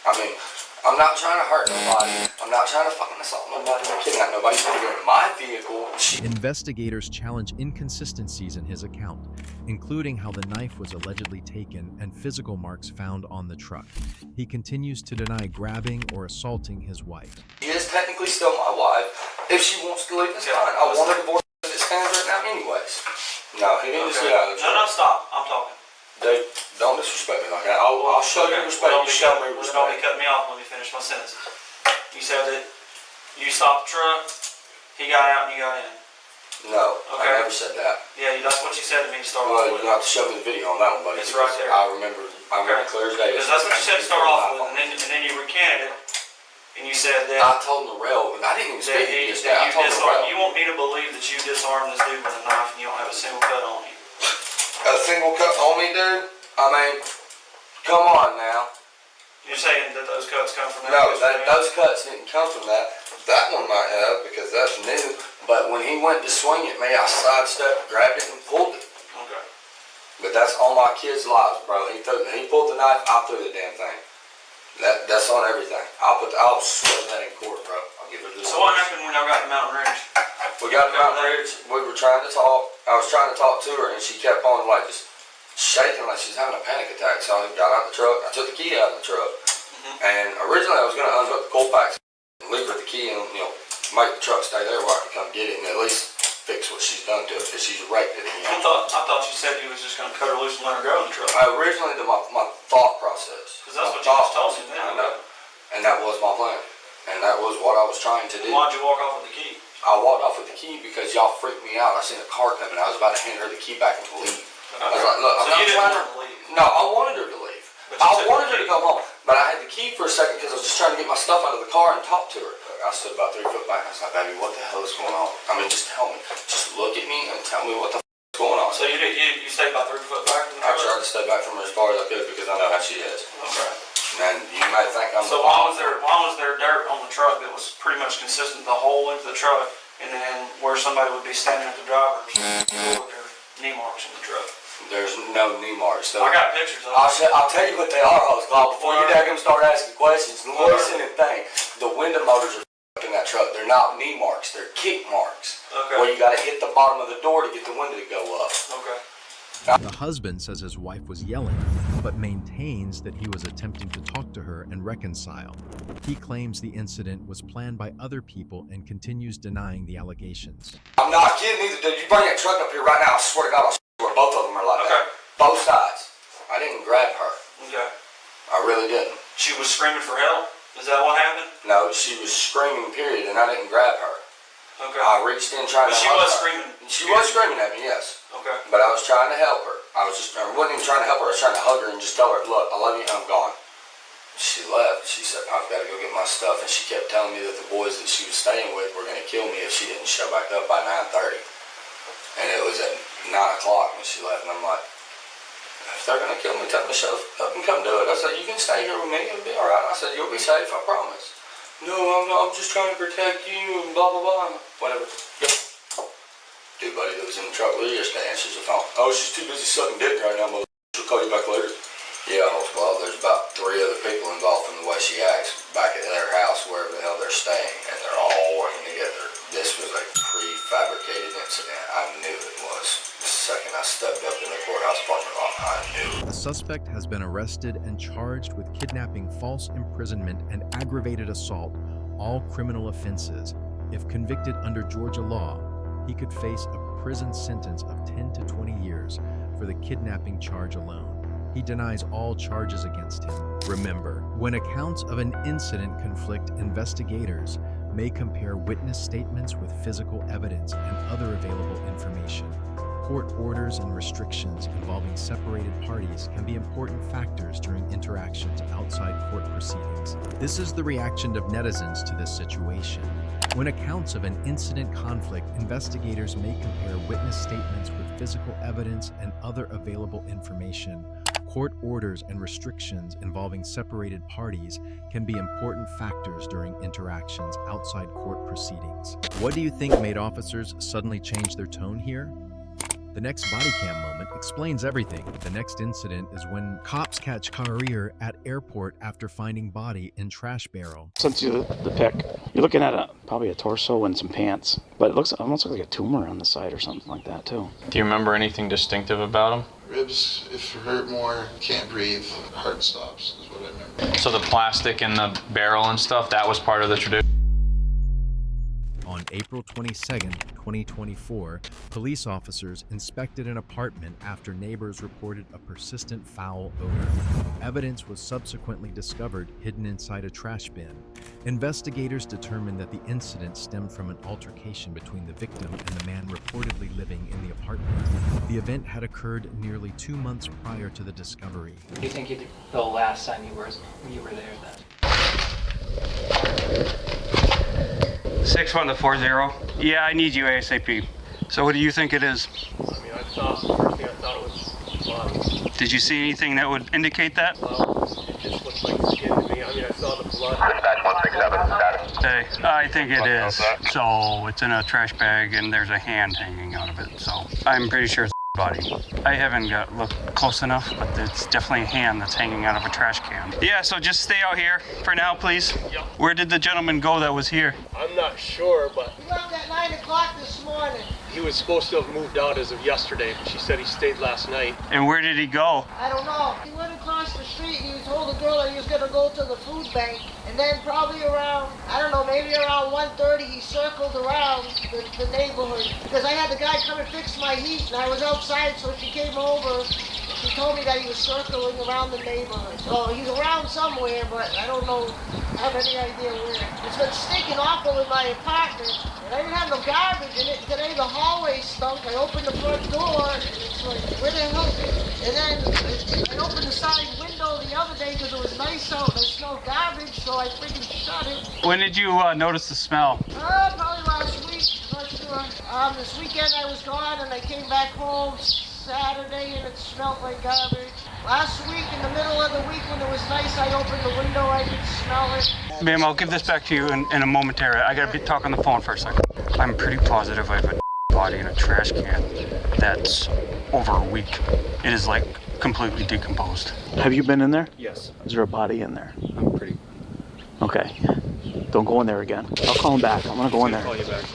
I mean, I'm not trying to hurt nobody. I'm not trying to fucking assault nobody. I'm kidnap nobody. He's gonna go in my vehicle. Investigators challenge inconsistencies in his account, including how the knife was allegedly taken and physical marks found on the truck. He continues to deny grabbing or assaulting his wife. She is technically still my wife. If she wants to leave, it's fine. I want her divorced as it stands right now anyways. No, he needs to get out of the truck. No, stop. I'm talking. Dave, don't disrespect me like that. I'll show you respect. You show me respect. Don't be cutting me off. Let me finish my sentences. You said that you stopped the truck, he got out, and you got in. No, Okay. I never said that. Yeah, that's what you said to me to start Well, off with. you have to show me the video on that one, buddy. It's right there. I remember clear as day. Because that's what you said to start off with, and then you recanted it, and you said that... I told Norell, I didn't even speak to you just now. I told Norell. You want me to believe that you disarmed this dude with a knife and you don't have a single cut on you? A single cut on me, dude? I mean, come on now. You're saying that those cuts come from that? No, those cuts didn't come from that. That one might have, because that's new. But when he went to swing at me, I sidestepped, grabbed it, and pulled it. Okay. But that's on my kids' lives, bro. He pulled the knife, I threw the damn thing. That's on everything. I'll swear that in court, bro. I'll give her this. So what happened when y'all got to Mountain Ridge? We got to Mountain Ridge. We were trying to talk. I was trying to talk to her, and she kept on like just shaking like she's having a panic attack. So I got out the truck. I took the key out of the truck. And originally I was going to unhook the cold packs and leave her the key and, make the truck stay there where I could come get it and at least fix what she's done to it because she's wrecked it. I thought you said you was just going to cut her loose and let her go in the truck. Originally, my thought process. Because that's what you just told me then. I know. And that was my plan. And that was what I was trying to do. Why'd you walk off with the key? I walked off with the key because y'all freaked me out. I seen a car coming. I was about to hand her the key back and leave. I was like, look, I'm not trying to leave. No, I wanted her to leave. I wanted her to go home. But I had the key for a second because I was just trying to get my stuff out of the car and talk to her. I stood about 3 foot back. I was like, baby, what the hell is going on? I mean, just tell me. Just look at me and tell me what the f is going on. So you stayed about 3 foot back from the truck? I tried to stay back from her as far as I could because I know how she is. Okay. And you might think I'm... So why was there dirt on the truck that was pretty much consistent the whole length of the truck, and then where somebody would be standing at the driver's door with their knee marks in the truck? There's no knee marks. So I got pictures of them. I'll tell you what they are, Host Claw. Before you daggum start asking questions, listen and think. The window motors are in that truck. They're not knee marks. They're kick marks. Okay. Where you got to hit the bottom of the door to get the window to go up. Okay. The husband says his wife was yelling, but maintains that he was attempting to talk to her and reconcile. He claims the incident was planned by other people and continues denying the allegations. I'm not kidding either, dude. You bring that truck up here right now, I swear to God, I'll swear both of them are like that. Both sides. I didn't grab her. Okay. I really didn't. She was screaming for help? Is that what happened? No, she was screaming, period, and I didn't grab her. Okay. I reached in trying to she help was her. Screaming. She was screaming at me, yes. Okay. But I was trying to help her. I wasn't even trying to help her. I was trying to hug her and just tell her, look, I love you and I'm gone. She left. She said, I've got to go get my stuff. And she kept telling me that the boys that she was staying with were going to kill me if she didn't show back up by 9:30. And it was at 9 o'clock when she left. And I'm like, if they're going to kill me, tell them to show up and come do it. I said, you can stay here with me. It'll be all right. I said, you'll be safe. I promise. No, I'm not. I'm just trying to protect you and blah, blah, blah. Whatever. Yep. Dude, buddy, that was in the truck with you yesterday answers the phone. Oh, she's too busy sucking dick right now, mother. She'll call you back later. Yeah, well, there's about 3 other people involved in the way she acts back at their house, wherever the hell they're staying, and they're all working together. This was a prefabricated incident. I knew it was the second I stepped up in the courthouse parking lot. The suspect has been arrested and charged with kidnapping, false imprisonment, and aggravated assault, all criminal offenses. If convicted under Georgia law, he could face a prison sentence of 10 to 20 years for the kidnapping charge alone. He denies all charges against him. Remember, when accounts of an incident conflict, investigators may compare witness statements with physical evidence and other available information. Court orders and restrictions involving separated parties can be important factors during interactions outside court proceedings. This is the reaction of netizens to this situation. When accounts of an incident conflict, investigators may compare witness statements with physical evidence and other available information. Court orders and restrictions involving separated parties can be important factors during interactions outside court proceedings. What do you think made officers suddenly change their tone here? The next body cam moment explains everything. The next incident is when cops catch career at airport after finding body in trash barrel. Since you the pic, you're looking at probably a torso and some pants, but it almost looks like a tumor on the side or something like that too. Do you remember anything distinctive about him? Ribs, if it hurt more, can't breathe, heart stops, is what I remember. So the plastic in the barrel and stuff, that was part of the tradition? On April 22, 2024, police officers inspected an apartment after neighbors reported a persistent foul odor. Evidence was subsequently discovered hidden inside a trash bin. Investigators determined that the incident stemmed from an altercation between the victim and the man reportedly living in the apartment. The event had occurred nearly 2 months prior to the discovery. Do you think the last time you were there then? 6140. Yeah, I need you ASAP. So what do you think it is? I mean, first thing I thought was blood. Did you see anything that would indicate that? It just looked like skin to me. I mean, I saw the blood. Dispatch 167, status. Hey, I think it is. So it's in a trash bag and there's a hand hanging out of it. So I'm pretty sure it's a body. I haven't looked close enough, but it's definitely a hand that's hanging out of a trash can. Yeah, so just stay out here for now, please. Yep. Where did the gentleman go that was here? I'm not sure, but He left at 9 o'clock this morning. he was supposed to have moved out as of yesterday. She said he stayed last night. And where did he go? I don't know. He went across the street and he told the girl that he was going to go to the food bank. And then probably around, I don't know, maybe around 1:30 he circled around the neighborhood. Because I had the guy come and fix my heat and I was outside, so she came over. She told me that he was circling around the neighborhood. So he's around somewhere, but I don't know, have any idea where. It's been stinking awful in my apartment. And I didn't have no garbage in it. Today the hallway stunk. I opened the front door and it's like, where the hell? And then I opened the side window the other day because it was nice out. I smelled garbage, so I freaking shut it. When did you notice the smell? Probably last week. Not sure. This weekend I was gone and I came back home Saturday and it smelled like garbage. Last week, in the middle of the week when it was nice, I opened the window, I could smell it. Ma'am, I'll give this back to you in a momentary. I gotta talk on the phone for a second. I'm pretty positive I have a body in a trash can that's over a week. It is like completely decomposed. Have you been in there? Yes. Is there a body in there? I'm pretty. Okay. Don't go in there again. I'll call him back. I'm gonna go in there. I'll call you back.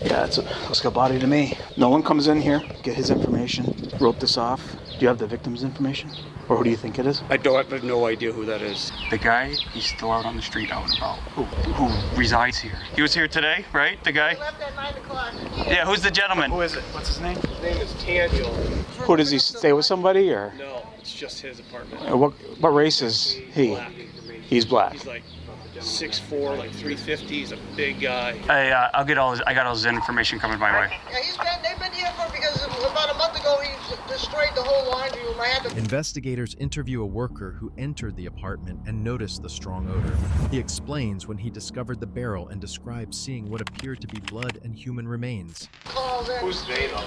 Yeah, it looks like a body to me. No one comes in here, get his information, wrote this off. Do you have the victim's information? Or who do you think it is? I have no idea who that is. The guy, he's still out on the street out and about. Who resides here? He was here today, right? The guy? He left at 9 o'clock. Yeah, who's the gentleman? Who is it? What's his name? His name is Daniel. Who, does he stay with somebody or? No, it's just his apartment. What race is he? Black. He's black. He's like 6'4", like 350. He's a big guy. Hey, I got all his information coming my way. Yeah, they've been here because about a month ago he destroyed the whole laundry room. I had to... Investigators interview a worker who entered the apartment and noticed the strong odor. He explains when he discovered the barrel and describes seeing what appeared to be blood and human remains. Who's they though?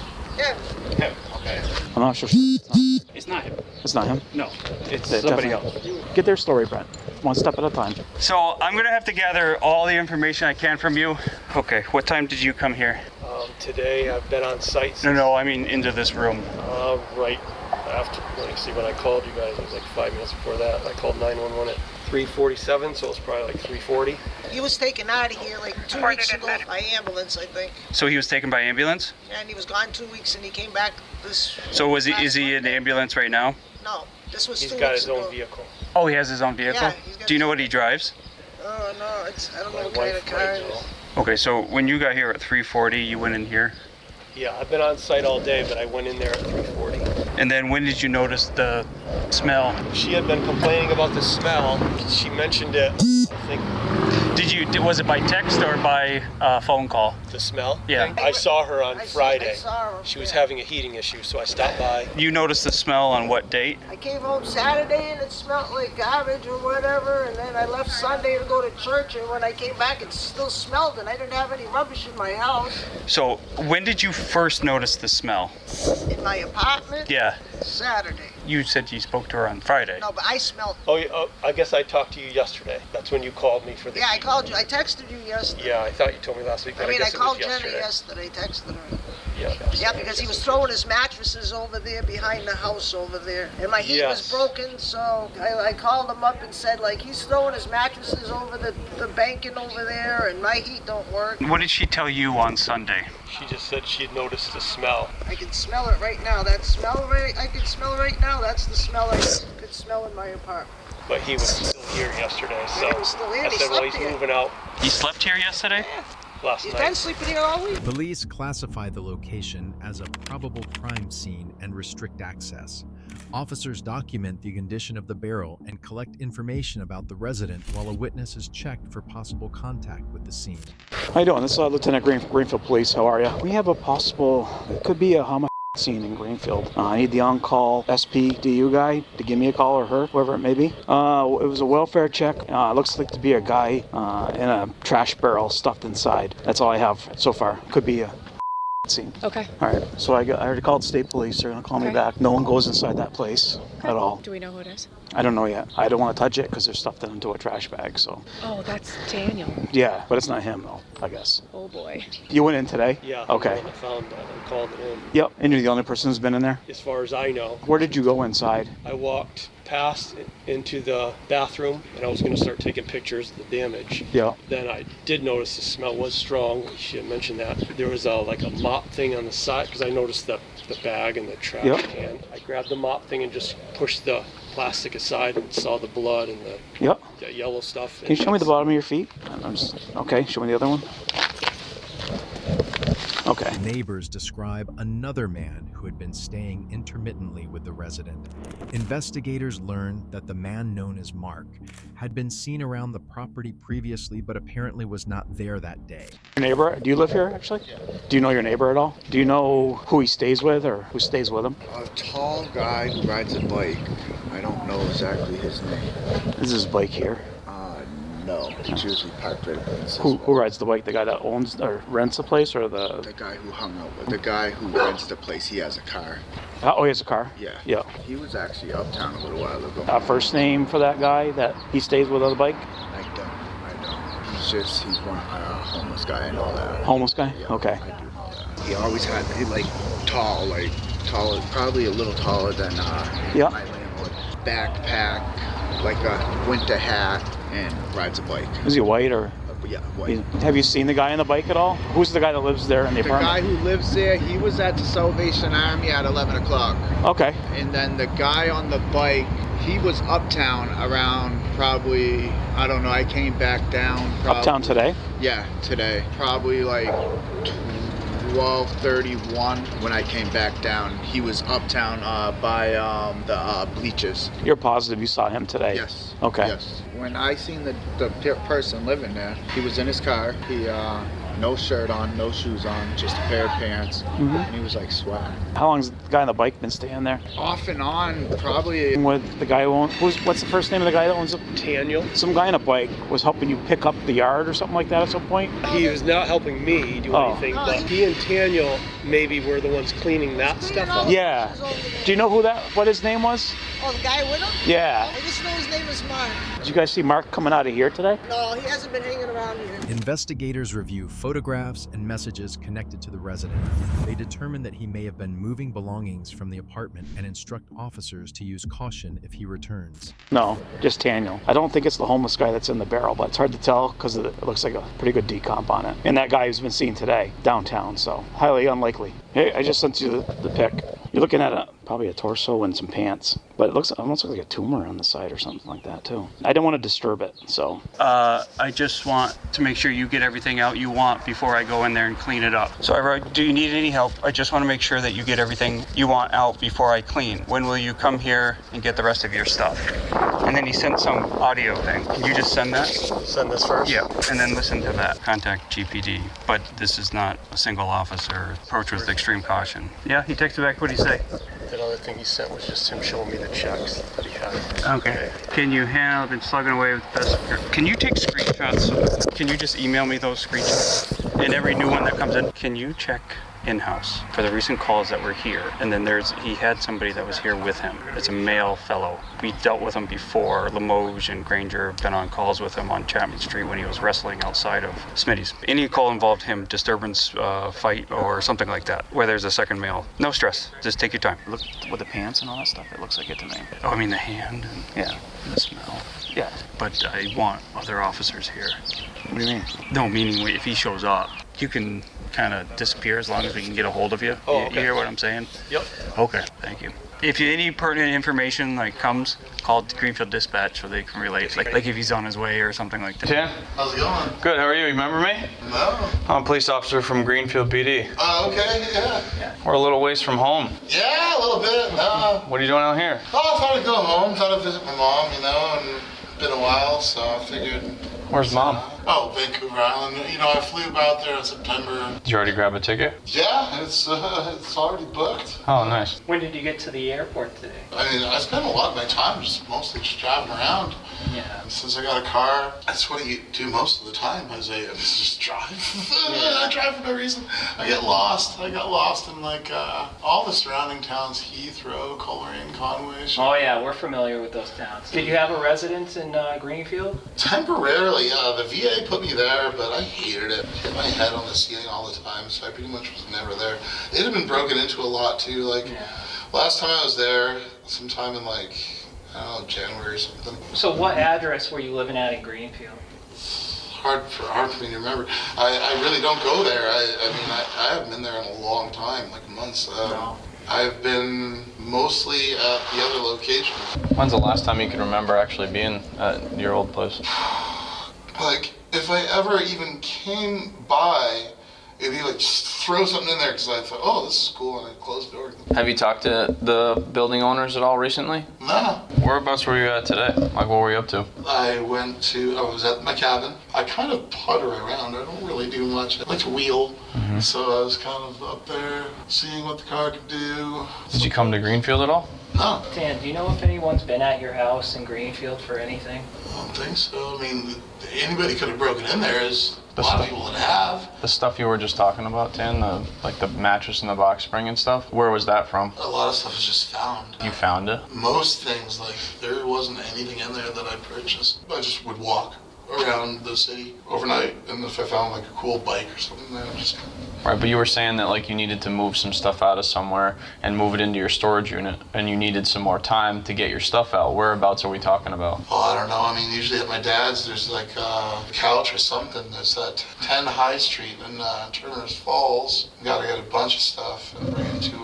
Him. Him. Okay. I'm not sure. It's not him. It's not him? No, it's somebody else. Get their story, Brent. One step at a time. So I'm gonna have to gather all the information I can from you. Okay, what time did you come here? Today I've been on site. No, I mean into this room. Right after, when I called you guys, it was like 5 minutes before that. I called 911 at 3:47, so it's probably like 3:40. He was taken out of here like 2 weeks ago by ambulance, I think. So he was taken by ambulance? And he was gone 2 weeks, and he came back this. So is he in ambulance right now? No, this was 2 weeks ago. He's got his own vehicle. Oh, he has his own vehicle? Yeah, Do you know what he drives? Oh no, I don't know what kind of car it is. Okay, so when you got here at 3:40, you went in here? Yeah, I've been on site all day, but I went in there at 3:40. And then when did you notice the smell? She had been complaining about the smell. She mentioned it, I think. Was it by text or by phone call? The smell? Yeah. I saw her on Friday. I saw her. She was having a heating issue, so I stopped by. You noticed the smell on what date? I came home Saturday and it smelled like garbage or whatever, and then I left Sunday to go to church, and when I came back it still smelled, and I didn't have any rubbish in my house. So when did you first notice the smell? In my apartment? Yeah. Saturday. You said you spoke to her on Friday. No, but I smelled. Oh, I guess I talked to you yesterday. That's when you called me for the. Yeah, I called you. I texted you yesterday. Yeah, I thought you told me last week. But I guess called it was Jenny yesterday, texted her. Yeah. Yeah, because he was throwing his mattresses over there behind the house over there. And my heat was broken, so I called him up and said, like, he's throwing his mattresses over the banking over there, and my heat don't work. What did she tell you on Sunday? She just said she'd noticed the smell. I can smell it right now. That smell I can smell right now. That's the smell I could smell in my apartment. But he was still here yesterday, so he was still here. I said, well, he's moving out. He slept here yesterday? Yeah. Last He's night. been sleeping here all week. Police classify the location as a probable crime scene and restrict access. Officers document the condition of the barrel and collect information about the resident while a witness is checked for possible contact with the scene. How you doing? This is Lieutenant Greenfield Police. How are you? We have a possible, it could be a homicide scene in Greenfield. I need the on-call SPDU guy to give me a call, or her, whoever it may be. It was a welfare check. It looks like to be a guy in a trash barrel stuffed inside. That's all I have so far. Could be a scene. Okay. All right. So I already called state police. They're gonna call me back. No one goes inside that place at all. Do we know who it is? I don't know yet. I don't want to touch it because they're stuffed into a trash bag. So. Oh, that's Daniel. Yeah, but it's not him though, I guess. Oh boy. You went in today? Yeah. Okay. I found that and called it in. Yep. And you're the only person who's been in there? As far as I know. Where did you go inside? I walked past into the bathroom, and I was going to start taking pictures of the damage. Yeah. Then I did notice the smell was strong. She had mentioned that. There was like a mop thing on the side, because I noticed the bag and the trash can. I grabbed the mop thing and just pushed the plastic aside and saw the blood and the yellow stuff. Can you show me the bottom of your feet? Okay, show me the other one. Okay. Neighbors describe another man who had been staying intermittently with the resident. Investigators learned that the man known as Mark had been seen around the property previously, but apparently was not there that day. Your neighbor, do you live here actually? Yeah. Do you know your neighbor at all? Do you know who he stays with or who stays with him? A tall guy who rides a bike. I don't know exactly his name. Is his bike here? No, it's usually parked right up against Who rides the bike? The guy that owns or rents the place, or the guy who hung out with the guy who rents the place? He has a car. Oh, he has a car? Yeah. Yeah. He was actually uptown a little while ago. First name for that guy that he stays with on the bike? I don't. He's one homeless guy and all that. Homeless guy? Yeah, okay. I do know that. He always had taller, probably a little taller than my landlord. Backpack, like a winter hat, and rides a bike. Is he white or? Yeah, white. Have you seen the guy on the bike at all? Who's the guy that lives there in the apartment? The guy who lives there, he was at the Salvation Army at 11 o'clock. Okay. And then the guy on the bike, he was uptown around probably, I don't know, I came back down. Uptown today? Yeah, today. Probably like 12:31 when I came back down. He was uptown by the bleachers. You're positive you saw him today? Yes. Okay. Yes. When I seen the person living there, he was in his car. He no shirt on, no shoes on, just a pair of pants, and he was like sweating. How long's the guy on the bike been staying there? Off and on, probably. With the guy who owns, what's the first name of the guy that owns it? Daniel. Some guy on a bike was helping you pick up the yard or something like that at some point? He was not helping me do anything, but he and Daniel maybe were the ones cleaning that stuff up. Yeah. Do you know what his name was? Oh, the guy with him? Yeah. I just know his name is Mark. Did you guys see Mark coming out of here today? No, he hasn't been hanging around here. Investigators review photos photographs and messages connected to the resident. They determine that he may have been moving belongings from the apartment and instruct officers to use caution if he returns. No, just Daniel. I don't think it's the homeless guy that's in the barrel, but it's hard to tell because it looks like a pretty good decomp on it. And that guy who's been seen today downtown, so highly unlikely. Hey, I just sent you the pic. You're looking at probably a torso and some pants, but it almost looks like a tumor on the side or something like that too. I don't want to disturb it, so. I just want to make sure you get everything out you want before I go in there and clean it up. So do you need any help? I just want to make sure that you get everything you want out before I clean. When will you come here and get the rest of your stuff? And then he sent some audio thing. Can you just send that? Send this first? Yeah, and then listen to that. Contact GPD, but this is not a single officer. Approach with extreme caution. Yeah, he texted back. What did he say? That other thing he sent was just him showing me the checks that he had. Okay. Can you handle been slugging away with best? Can you take screenshots? Can you just email me those screenshots? And every new one that comes in, can you check in-house for the recent calls that were here? And then he had somebody that was here with him. It's a male fellow. We dealt with him before. Limoges and Granger have been on calls with him on Chapman Street when he was wrestling outside of Smitty's. Any call involved him, disturbance, fight, or something like that, where there's a second male. No stress. Just take your time. Look with the pants and all that stuff, it looks like it to me. Oh, I mean the hand and yeah, the smell. Yeah. But I want other officers here. What do you mean? No, meaning if he shows up, you can kind of disappear as long as we can get a hold of you. Oh, You okay. hear what I'm saying? Yep. Okay, thank you. If any pertinent information comes, call Greenfield Dispatch so they can relate. Like if he's on his way or something like that. Tim? How's it going? Good, how are you? Remember me? No. I'm a police officer from Greenfield PD. Okay, yeah. We're a little ways from home. Yeah, a little bit. What are you doing out here? Oh, I thought I'd go home, thought I'd visit my mom, and been a while, so I figured. Where's mom? Oh, Vancouver Island. I flew out there in September. Did you already grab a ticket? Yeah, it's already booked. Oh, nice. When did you get to the airport today? I mean, I spent a lot of my time mostly just driving around. Yeah. Since I got a car, that's what you do most of the time, Isaiah. Is just drive. I drive for no reason. I get lost. I got lost in all the surrounding towns: Heathrow, Coleraine, Conway. Oh yeah, we're familiar with those towns. Did you have a residence in Greenfield? Temporarily, the VA put me there, but I hated it. Hit my head on the ceiling all the time, so I pretty much was never there. It had been broken into a lot too. Last time I was there, sometime in I don't know, January or something. So what address were you living at in Greenfield? Hard for me to remember. I really don't go there. I haven't been there in a long time, like months. No. I've been mostly at the other locations. When's the last time you can remember actually being at your old place? If I ever even came by, it'd be just throw something in there because I thought, oh, this is cool, and I'd close the door. Have you talked to the building owners at all recently? No. Whereabouts were you at today? What were you up to? I was at my cabin. I kind of putter around. I don't really do much. I like to wheel. Mm-hmm. So I was kind of up there seeing what the car could do. Did you come to Greenfield at all? No. Dan, do you know if anyone's been at your house in Greenfield for anything? I don't think so. I mean, anybody could have broken in there. There's a lot of people that have. The stuff you were just talking about, Tan, the mattress and the box spring and stuff, where was that from? A lot of stuff was just found. You found it? Most things, there wasn't anything in there that I purchased. I just would walk around the city overnight, and if I found a cool bike or something, then I would just kind of... Right, but you were saying that you needed to move some stuff out of somewhere and move it into your storage unit, and you needed some more time to get your stuff out. Whereabouts are we talking about? Oh, I don't know. I mean, usually at my dad's, there's a couch or something. There's that 10 High Street in Turner's Falls. Gotta get a bunch of stuff and bring it to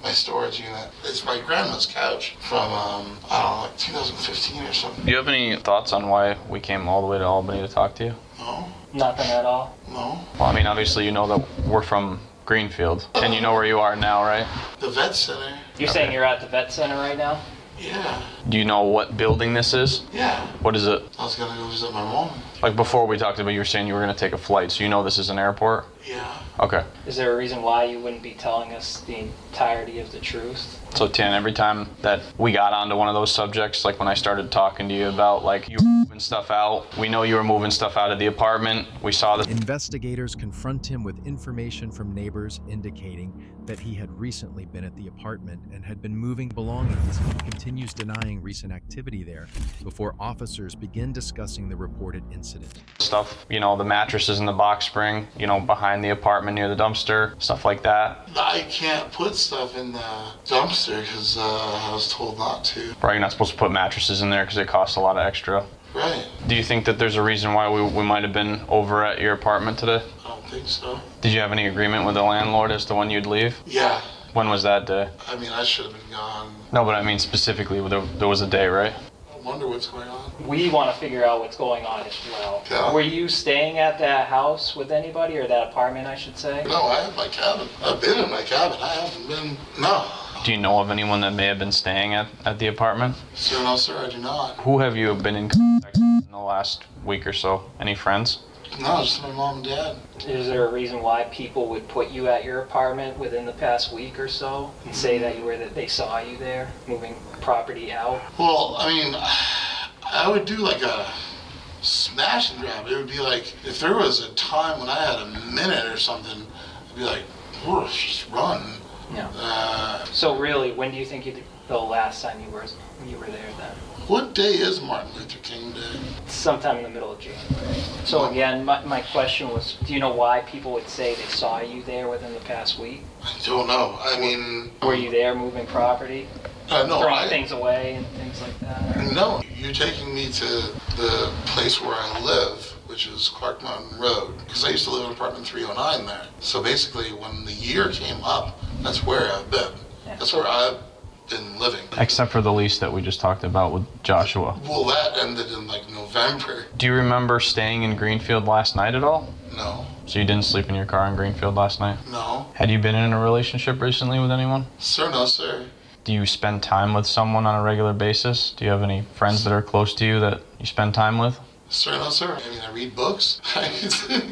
my storage unit. It's my grandma's couch from, 2015 or something. Do you have any thoughts on why we came all the way to Albany to talk to you? No. Nothing at all? No. Well, I mean, obviously you know that we're from Greenfield, and you know where you are now, right? The vet center. You're saying you're at the vet center right now? Yeah. Do you know what building this is? Yeah. What is it? I was gonna go visit my mom. Before we talked about, you were saying you were gonna take a flight, so you know this is an airport? Yeah. Okay. Is there a reason why you wouldn't be telling us the entirety of the truth? So Tan, every time that we got onto one of those subjects, like when I started talking to you about like you were moving stuff out, we know you were moving stuff out of the apartment. We saw the Investigators confront him with information from neighbors indicating that he had recently been at the apartment and had been moving belongings. He continues denying recent activity there before officers begin discussing the reported incident. stuff, you know, the mattresses in the box spring, you know, behind the apartment near the dumpster, stuff like that. I can't put stuff in the dumpster because I was told not to. Right, you're not supposed to put mattresses in there because it costs a lot of extra. Right. Do you think that there's a reason why we might have been over at your apartment today? I don't think so. Did you have any agreement with the landlord as to when you'd leave? Yeah. When was that day? I mean, I should have been gone. No, but I mean specifically, there was a day, right? I wonder what's going on. We want to figure out what's going on as well. Yeah. Were you staying at that house with anybody, or that apartment, I should say? No, I have my cabin. I've been in my cabin. I haven't been. No. Do you know of anyone that may have been staying at the apartment? Sir, no, sir, I do not. Who have you been in contact with in the last week or so? Any friends? No, just my mom and dad. Is there a reason why people would put you at your apartment within the past week or so and say that they saw you there moving property out? Well, I mean, I would do like a smash and grab. It would be like, if there was a time when I had a minute or something, I'd be like, just run. Yeah. So really, when do you think the last time you were there then? What day is Martin Luther King Day? Sometime in the middle of January. So again, my question was, do you know why people would say they saw you there within the past week? I don't know. I mean... Were you there moving property? No, throwing things away and things like that? Or? No, you're taking me to the place where I live, which is Clark Mountain Road, because I used to live in apartment 309 there. So basically, when the year came up, that's where I've been. Yeah. That's where I've been living. Except for the lease that we just talked about with Joshua. Well, that ended in like November. Do you remember staying in Greenfield last night at all? No. So you didn't sleep in your car in Greenfield last night? No. Had you been in a relationship recently with anyone? Sir, no, sir. Do you spend time with someone on a regular basis? Do you have any friends that are close to you that you spend time with? Sir, no, sir. I mean, I read books. I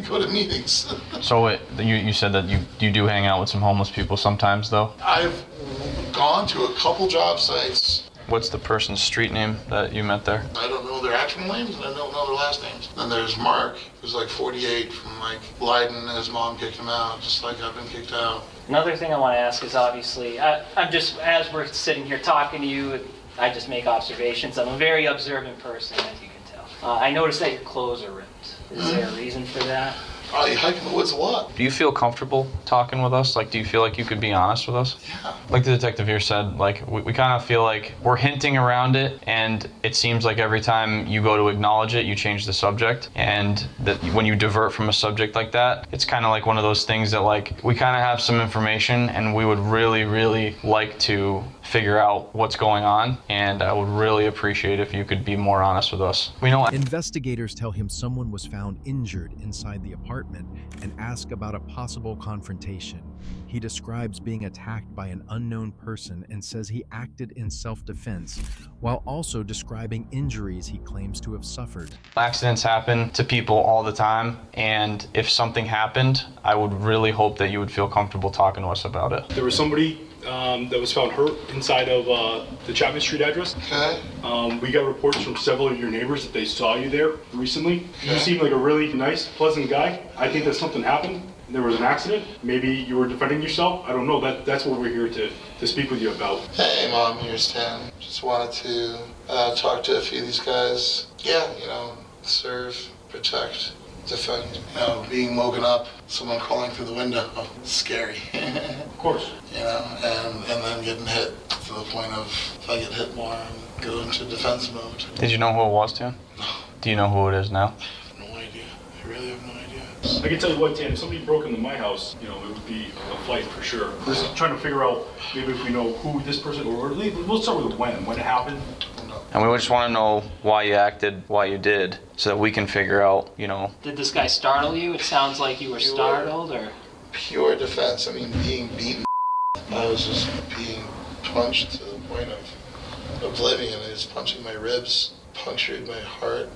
go to meetings. So you said that you do hang out with some homeless people sometimes, though? I've gone to a couple job sites. What's the person's street name that you met there? I don't know their actual names, and I don't know their last names. Then there's Mark, who's like 48 from like Leiden, and his mom kicked him out, just like I've been kicked out. Another thing I want to ask is obviously, I'm just, as we're sitting here talking to you, I just make observations. I'm a very observant person, as you can tell. I noticed that your clothes are ripped. Is there a reason for that? You hike in the woods a lot. Do you feel comfortable talking with us? Like, do you feel like you could be honest with us? Yeah. Like the detective here said, like, we kind of feel like we're hinting around it, and it seems like every time you go to acknowledge it, you change the subject. And that when you divert from a subject like that, it's kind of like one of those things that, like, we kind of have some information, and we would really, really like to figure out what's going on, and I would really appreciate if you could be more honest with us. We know investigators tell him someone was found injured inside the apartment and ask about a possible confrontation. He describes being attacked by an unknown person and says he acted in self-defense, while also describing injuries he claims to have suffered. Accidents happen to people all the time, and if something happened, I would really hope that you would feel comfortable talking to us about it. There was somebody that was found hurt inside of the Chapman Street address. Okay. We got reports from several of your neighbors that they saw you there recently. Okay. You seem like a really nice, pleasant guy. I think that something happened. There was an accident. Maybe you were defending yourself. I don't know. That's what we're here to speak with you about. Hey, Mom, here's Stan. Just wanted to talk to a few of these guys. Yeah, serve, protect, defend. Being woken up, someone crawling through the window. Oh, scary. Of course. And then getting hit to the point of, if I get hit more, I'm go into defense mode. Did you know who it was, Tan? No. Do you know who it is now? I have no idea. I really have no idea. I can tell you what, Tan, if somebody broke into my house, it would be a fight for sure. We're just trying to figure out maybe if we know who this person, or we'll start with when it happened. And we just want to know why you acted, why you did, so that we can figure out, Did this guy startle you? It sounds like you were startled, or? Pure defense. I mean, being beaten. I was just being punched to the point of oblivion. It was punching my ribs, punctured my heart,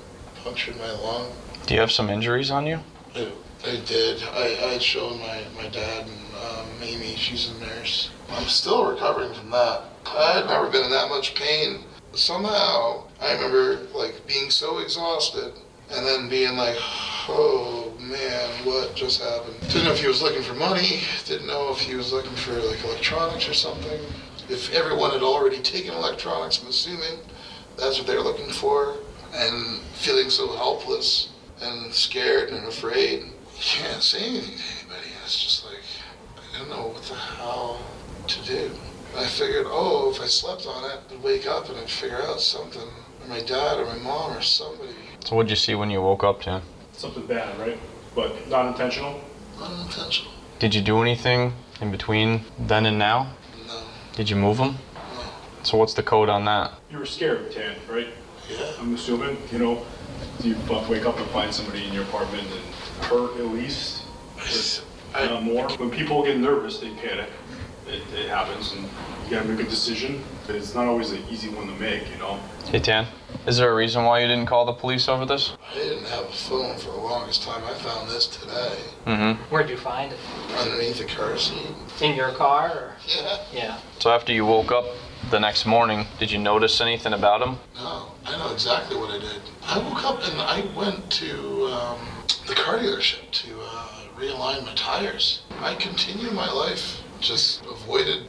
punctured my lung. Do you have some injuries on you? I did. I had shown my dad and Amy, she's a nurse. I'm still recovering from that. I had never been in that much pain. Somehow, I remember like being so exhausted and then being like, oh man, what just happened? Didn't know if he was looking for money, didn't know if he was looking for like electronics or something. If everyone had already taken electronics, I'm assuming that's what they were looking for. And feeling so helpless and scared and afraid. You can't say anything to anybody. It's just like, I don't know what the hell to do. I figured, oh, if I slept on it, I'd wake up and I'd figure out something. Or my dad or my mom or somebody. So what'd you see when you woke up, Tim? Something bad, right? But not intentional? Unintentional. Did you do anything in between then and now? No. Did you move them? No. So what's the code on that? You were scared, Tan, right? Yeah. I'm assuming, you know, you wake up and find somebody in your apartment and hurt at least, not more. When people get nervous, they panic. It happens, and you gotta make a decision. But it's not always an easy one to make, you know. Hey, Tan, is there a reason why you didn't call the police over this? I didn't have a phone for the longest time. I found this today. Mm-hmm. Where'd you find it? Underneath the car seat. In your car? Or? Yeah. Yeah. So after you woke up the next morning, did you notice anything about him? No, I know exactly what I did. I woke up and I went to the car dealership to realign my tires. I continued my life, just avoided,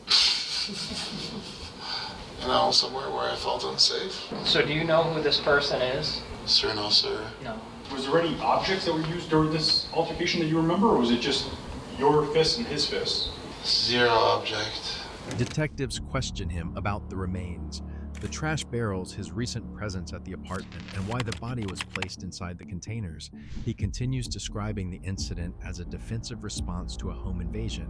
you know, somewhere where I felt unsafe. So do you know who this person is? Sir, no, sir. No. Was there any objects that were used during this altercation that you remember, or was it just your fist and his fist? Zero object. Detectives question him about the remains, the trash barrels, his recent presence at the apartment, and why the body was placed inside the containers. He continues describing the incident as a defensive response to a home invasion.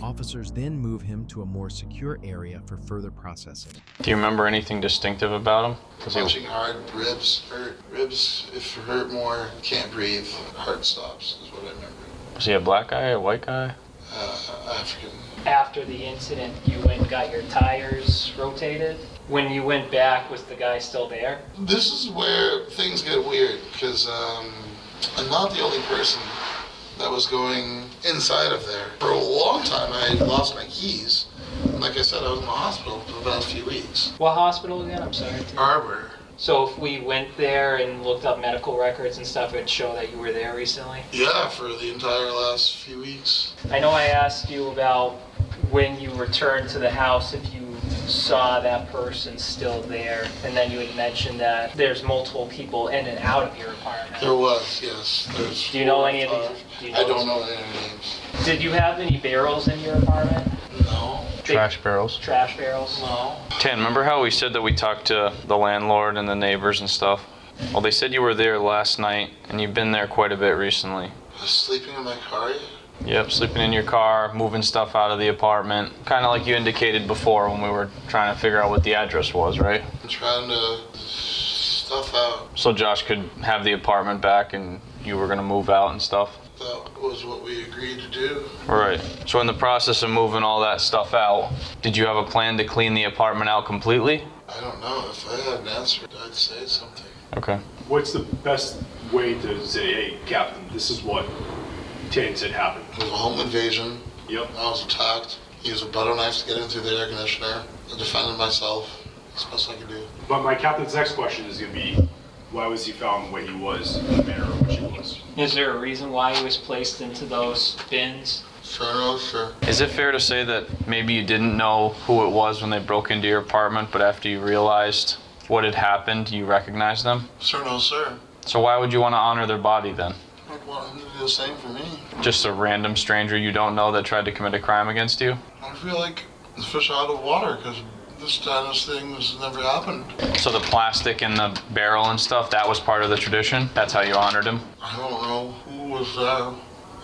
Officers then move him to a more secure area for further processing. Do you remember anything distinctive about him? Punching hard, ribs hurt. Ribs, if you hurt more, can't breathe. Heart stops, is what I remember. Was he a black guy, a white guy? African. After the incident, you went and got your tires rotated. When you went back, was the guy still there? This is where things get weird, because I'm not the only person that was going inside of there. For a long time, I had lost my keys. And like I said, I was in the hospital for about a few weeks. What hospital again? I'm sorry. Arbor. So if we went there and looked up medical records and stuff, it'd show that you were there recently? Yeah, for the entire last few weeks. I know I asked you about when you returned to the house, if you saw that person still there, and then you had mentioned that there's multiple people in and out of your apartment. There was, yes. There's Do you know any of these? I don't know any names. Did you have any barrels in your apartment? No. Trash barrels? Trash barrels? No. Tan, remember how we said that we talked to the landlord and the neighbors and stuff? Well, they said you were there last night, and you've been there quite a bit recently. I was sleeping in my car? Yep, sleeping in your car, moving stuff out of the apartment. Kind of like you indicated before when we were trying to figure out what the address was, right? I'm trying to stuff out. So Josh could have the apartment back and you were going to move out and stuff? That was what we agreed to do. Right. So in the process of moving all that stuff out, did you have a plan to clean the apartment out completely? I don't know. If I had an answer, I'd say something. Okay. What's the best way to say, hey, Captain, this is what Tan said happened? It was a home invasion. Yep. I was attacked. Used a butter knife to get in through the air conditioner. I defended myself. That's the best I could do. But my captain's next question is going to be, why was he found the way he was, in the manner in which he was? Is there a reason why he was placed into those bins? Sure. Is it fair to say that maybe you didn't know who it was when they broke into your apartment, but after you realized what had happened, you recognized them? Sir. So why would you want to honor their body then? I'd want him to do the same for me. Just a random stranger you don't know that tried to commit a crime against you? I feel like a fish out of water, because this kind of thing has never happened. So the plastic and the barrel and stuff, that was part of the tradition? That's how you honored him? I don't know who was there,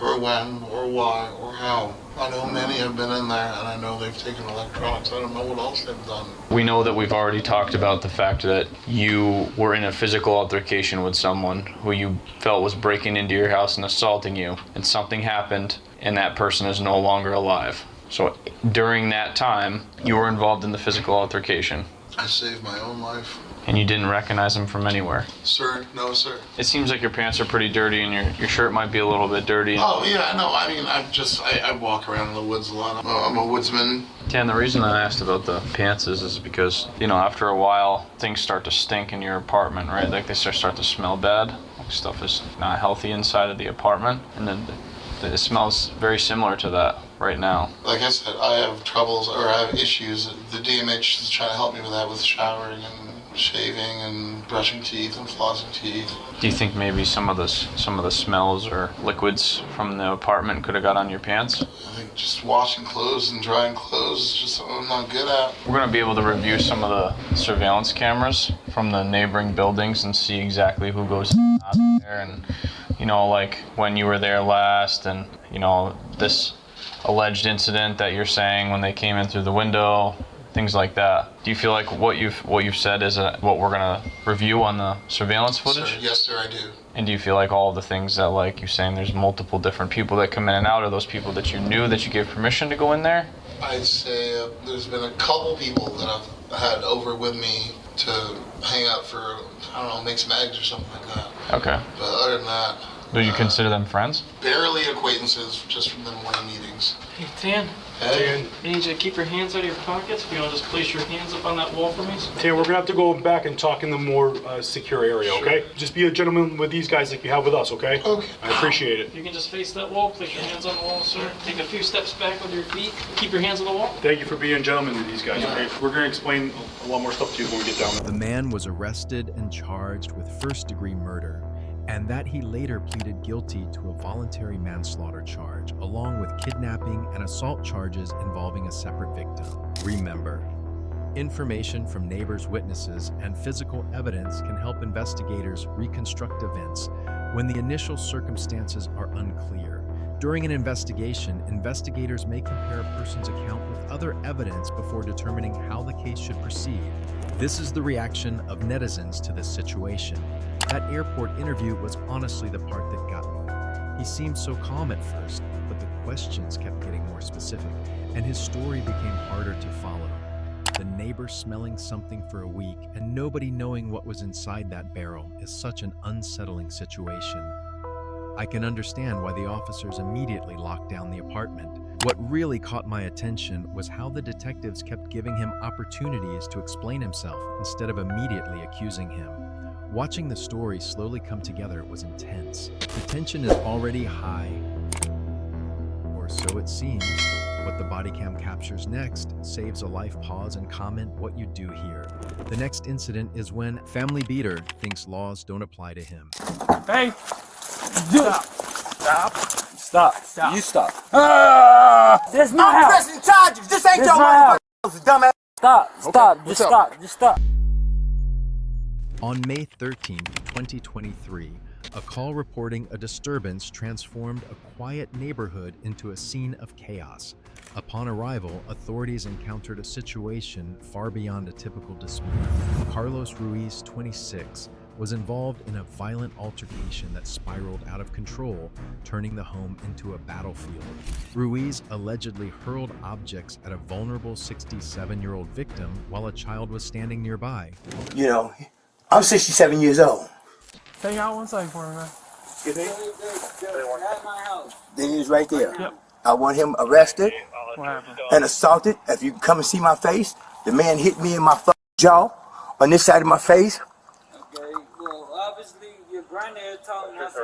or when, or why, or how. I know many have been in there, and I know they've taken electronics. I don't know what else they've done. We know that we've already talked about the fact that you were in a physical altercation with someone who you felt was breaking into your house and assaulting you, and something happened, and that person is no longer alive. So during that time, you were involved in the physical altercation. I saved my own life. And you didn't recognize him from anywhere? Sir, no, sir. It seems like your pants are pretty dirty and your shirt might be a little bit dirty. Oh, yeah, no, I mean, I walk around in the woods a lot. I'm a woodsman. Dan, the reason I asked about the pants is because, you know, after a while, things start to stink in your apartment, right? Like they start to smell bad. Like stuff is not healthy inside of the apartment. And then it smells very similar to that right now. Like I said, I have troubles, or I have issues. The DMH is trying to help me with that, with showering and shaving and brushing teeth and flossing teeth. Do you think maybe some of the smells or liquids from the apartment could have got on your pants? I think just washing clothes and drying clothes is just something I'm not good at. We're going to be able to review some of the surveillance cameras from the neighboring buildings and see exactly who goes out there and, you know, like when you were there last and, you know, this alleged incident that you're saying when they came in through the window, things like that. Do you feel like what you've said is what we're gonna review on the surveillance footage? Sir, yes, sir, I do. And do you feel like all of the things that, like you're saying, there's multiple different people that come in and out, are those people that you knew that you gave permission to go in there? I'd say there's been a couple people that I've had over with me to hang out for, I don't know, make some eggs or something like that. Okay. But other than that, Do you consider them friends? barely acquaintances, just from the morning meetings. Hey, Tan. Hey. I need you to keep your hands out of your pockets. If you want to just place your hands up on that wall for me. Tam, we're gonna have to go back and talk in the more secure area, okay? Just be a gentleman with these guys like you have with us, okay? Okay. I appreciate it. You can just face that wall, place your hands on the wall, sir. Take a few steps back with your feet. Keep your hands on the wall. Thank you for being a gentleman with these guys, okay? We're gonna explain a lot more stuff to you when we get down there. The man was arrested and charged with first-degree murder, and that he later pleaded guilty to a voluntary manslaughter charge, along with kidnapping and assault charges involving a separate victim. Remember, information from neighbors, witnesses, and physical evidence can help investigators reconstruct events when the initial circumstances are unclear. During an investigation, investigators may compare a person's account with other evidence before determining how the case should proceed. This is the reaction of netizens to this situation. That airport interview was honestly the part that got me. He seemed so calm at first, but the questions kept getting more specific, and his story became harder to follow. The neighbor smelling something for a week and nobody knowing what was inside that barrel is such an unsettling situation. I can understand why the officers immediately locked down the apartment. What really caught my attention was how the detectives kept giving him opportunities to explain himself instead of immediately accusing him. Watching the story slowly come together was intense. The tension is already high, or so it seems. What the body cam captures next saves a life pause and comment what you do here. The next incident is when Family Beater thinks laws don't apply to him. Hey! Stop. Stop. Stop. Stop. You stop. This is my I'm house. pressing charges. This ain't This your my house. motherfucking dumbass. Stop. Okay, Stop. what's Just up? stop. Just stop. On May 13, 2023, a call reporting a disturbance transformed a quiet neighborhood into a scene of chaos. Upon arrival, authorities encountered a situation far beyond a typical dispute. Carlos Ruiz, 26, was involved in a violent altercation that spiraled out of control, turning the home into a battlefield. Ruiz allegedly hurled objects at a vulnerable 67-year-old victim while a child was standing nearby. You know, I'm 67 years old. Hang out one second for me, man. Excuse me? There he is right there. Yep. I want him arrested What happened? and assaulted. If you come and see my face, the man hit me in my fucking jaw on this side of my face.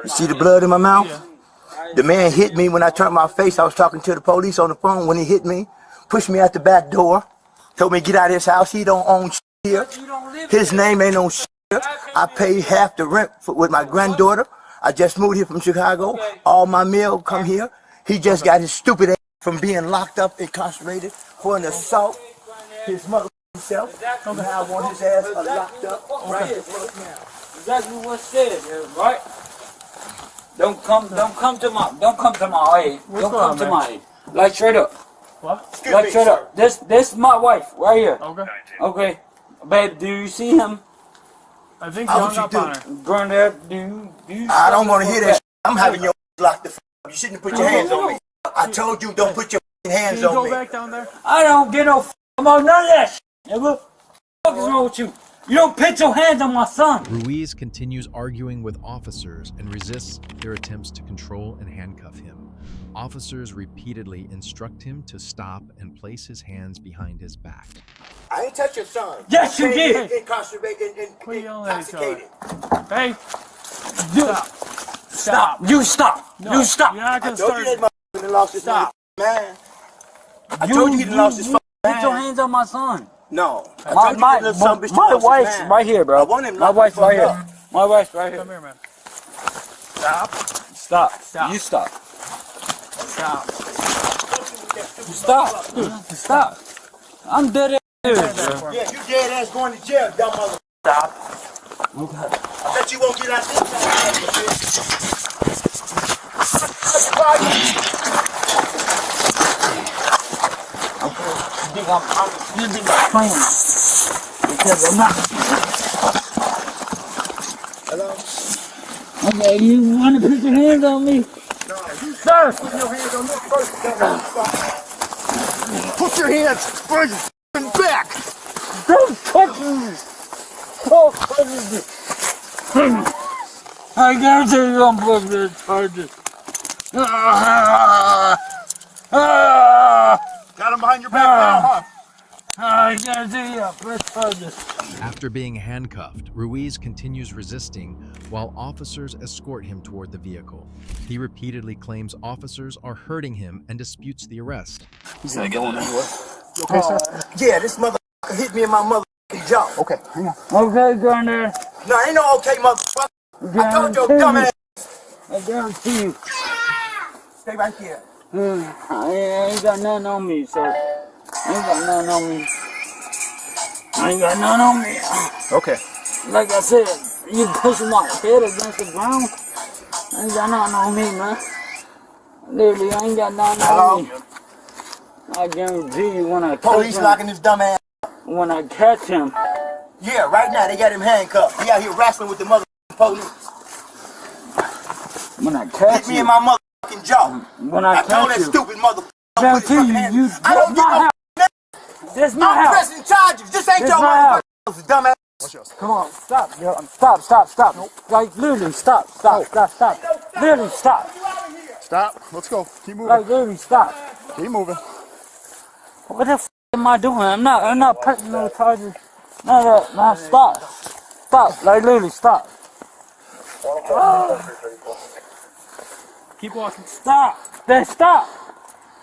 You see the blood in my mouth? Yeah. The man hit me when I turned my face. I was talking to the police on the phone when he hit me. Pushed me out the back door. Told me to get out of his house. He don't own shit here. His name ain't on shit here. I pay half the rent with my granddaughter. I just moved here from Chicago. All my mail come here. He just got his stupid ass from being locked up, incarcerated for an assault. His mother himself. Now I want his ass locked up right here. Exactly what's said, right? Don't come to my aid. Don't come to my aid. Like straight up. What? Like straight up. This is my wife right here. Okay. Okay. Babe, do you see him? I think you hung up on her. Granddad, do you I don't want to hear that shit. I'm having your locked the f***. You shouldn't put your hands on me. I told you don't put your hands on me. Can you go back down there? I don't get no f*** about none of that shit, nigga. What the fuck is wrong with you? You don't put your hands on my son. Ruiz continues arguing with officers and resists their attempts to control and handcuff him. Officers repeatedly instruct him to stop and place his hands behind his back. I ain't touch your son. Yes, you did. Incarcerated. Intoxicated. Hey. Stop. You stop. No, You stop. You're not I gonna told you that motherfucker lost his Stop. man. I told you he lost his Put man. your hands on my son. No. I My told you that little son bitch lost his wife's man. right here, bro. I want him My locked wife's the fuck right here. up. My wife's right here. Come here, man. Stop. Stop. You stop. Stop. Stop. Stop. I'm dead ass serious, bro. Yeah, you dead ass going to jail, dumb mother. Stop. I bet you won't get out this time. You think I'm playing? Because I'm not. Hello? Okay, you want to put your hands on me? No, you sir. Put your hands on me first. Put your hands on your back. Don't touch me. Don't touch me. I guarantee you don't put this charges. Got him behind your back now, huh? I guarantee you I'll press charges. After being handcuffed, Ruiz continues resisting while officers escort him toward the vehicle. He repeatedly claims officers are hurting him and disputes the arrest. He's not going anywhere. You okay, sir? Yeah, this motherfucker hit me in my motherfucking jaw. Okay, hang on. Okay, Garner. No, ain't no okay, motherfucker. I told you, dumbass. I guarantee you. Stay right here. I ain't got nothing on me, sir. I ain't got nothing on me. I ain't got nothing on me. Okay. Like I said, you pushing my head against the ground. I ain't got nothing on me, man. Literally, I ain't got nothing on me. I guarantee you when I catch Police him, locking this dumbass. when I catch him. Yeah, right now they got him handcuffed. He out here wrestling with the motherfucking police. When I catch Hit me in my motherfucking jaw. When I told that catch you, stupid motherfucker. guarantee you, I don't get no. This my I'm house. pressing charges. This ain't This your my house. motherfucking dumbass. What's yours? Come on, stop, yo. Stop. Nope. Like, literally, stop. Literally, stop. Stop. Let's go. Keep moving. Like, literally, stop. Keep moving. What the f am I doing? I'm not pressing no charges. No, stop. Stop. Like, literally, stop. Keep walking. Stop. Then stop.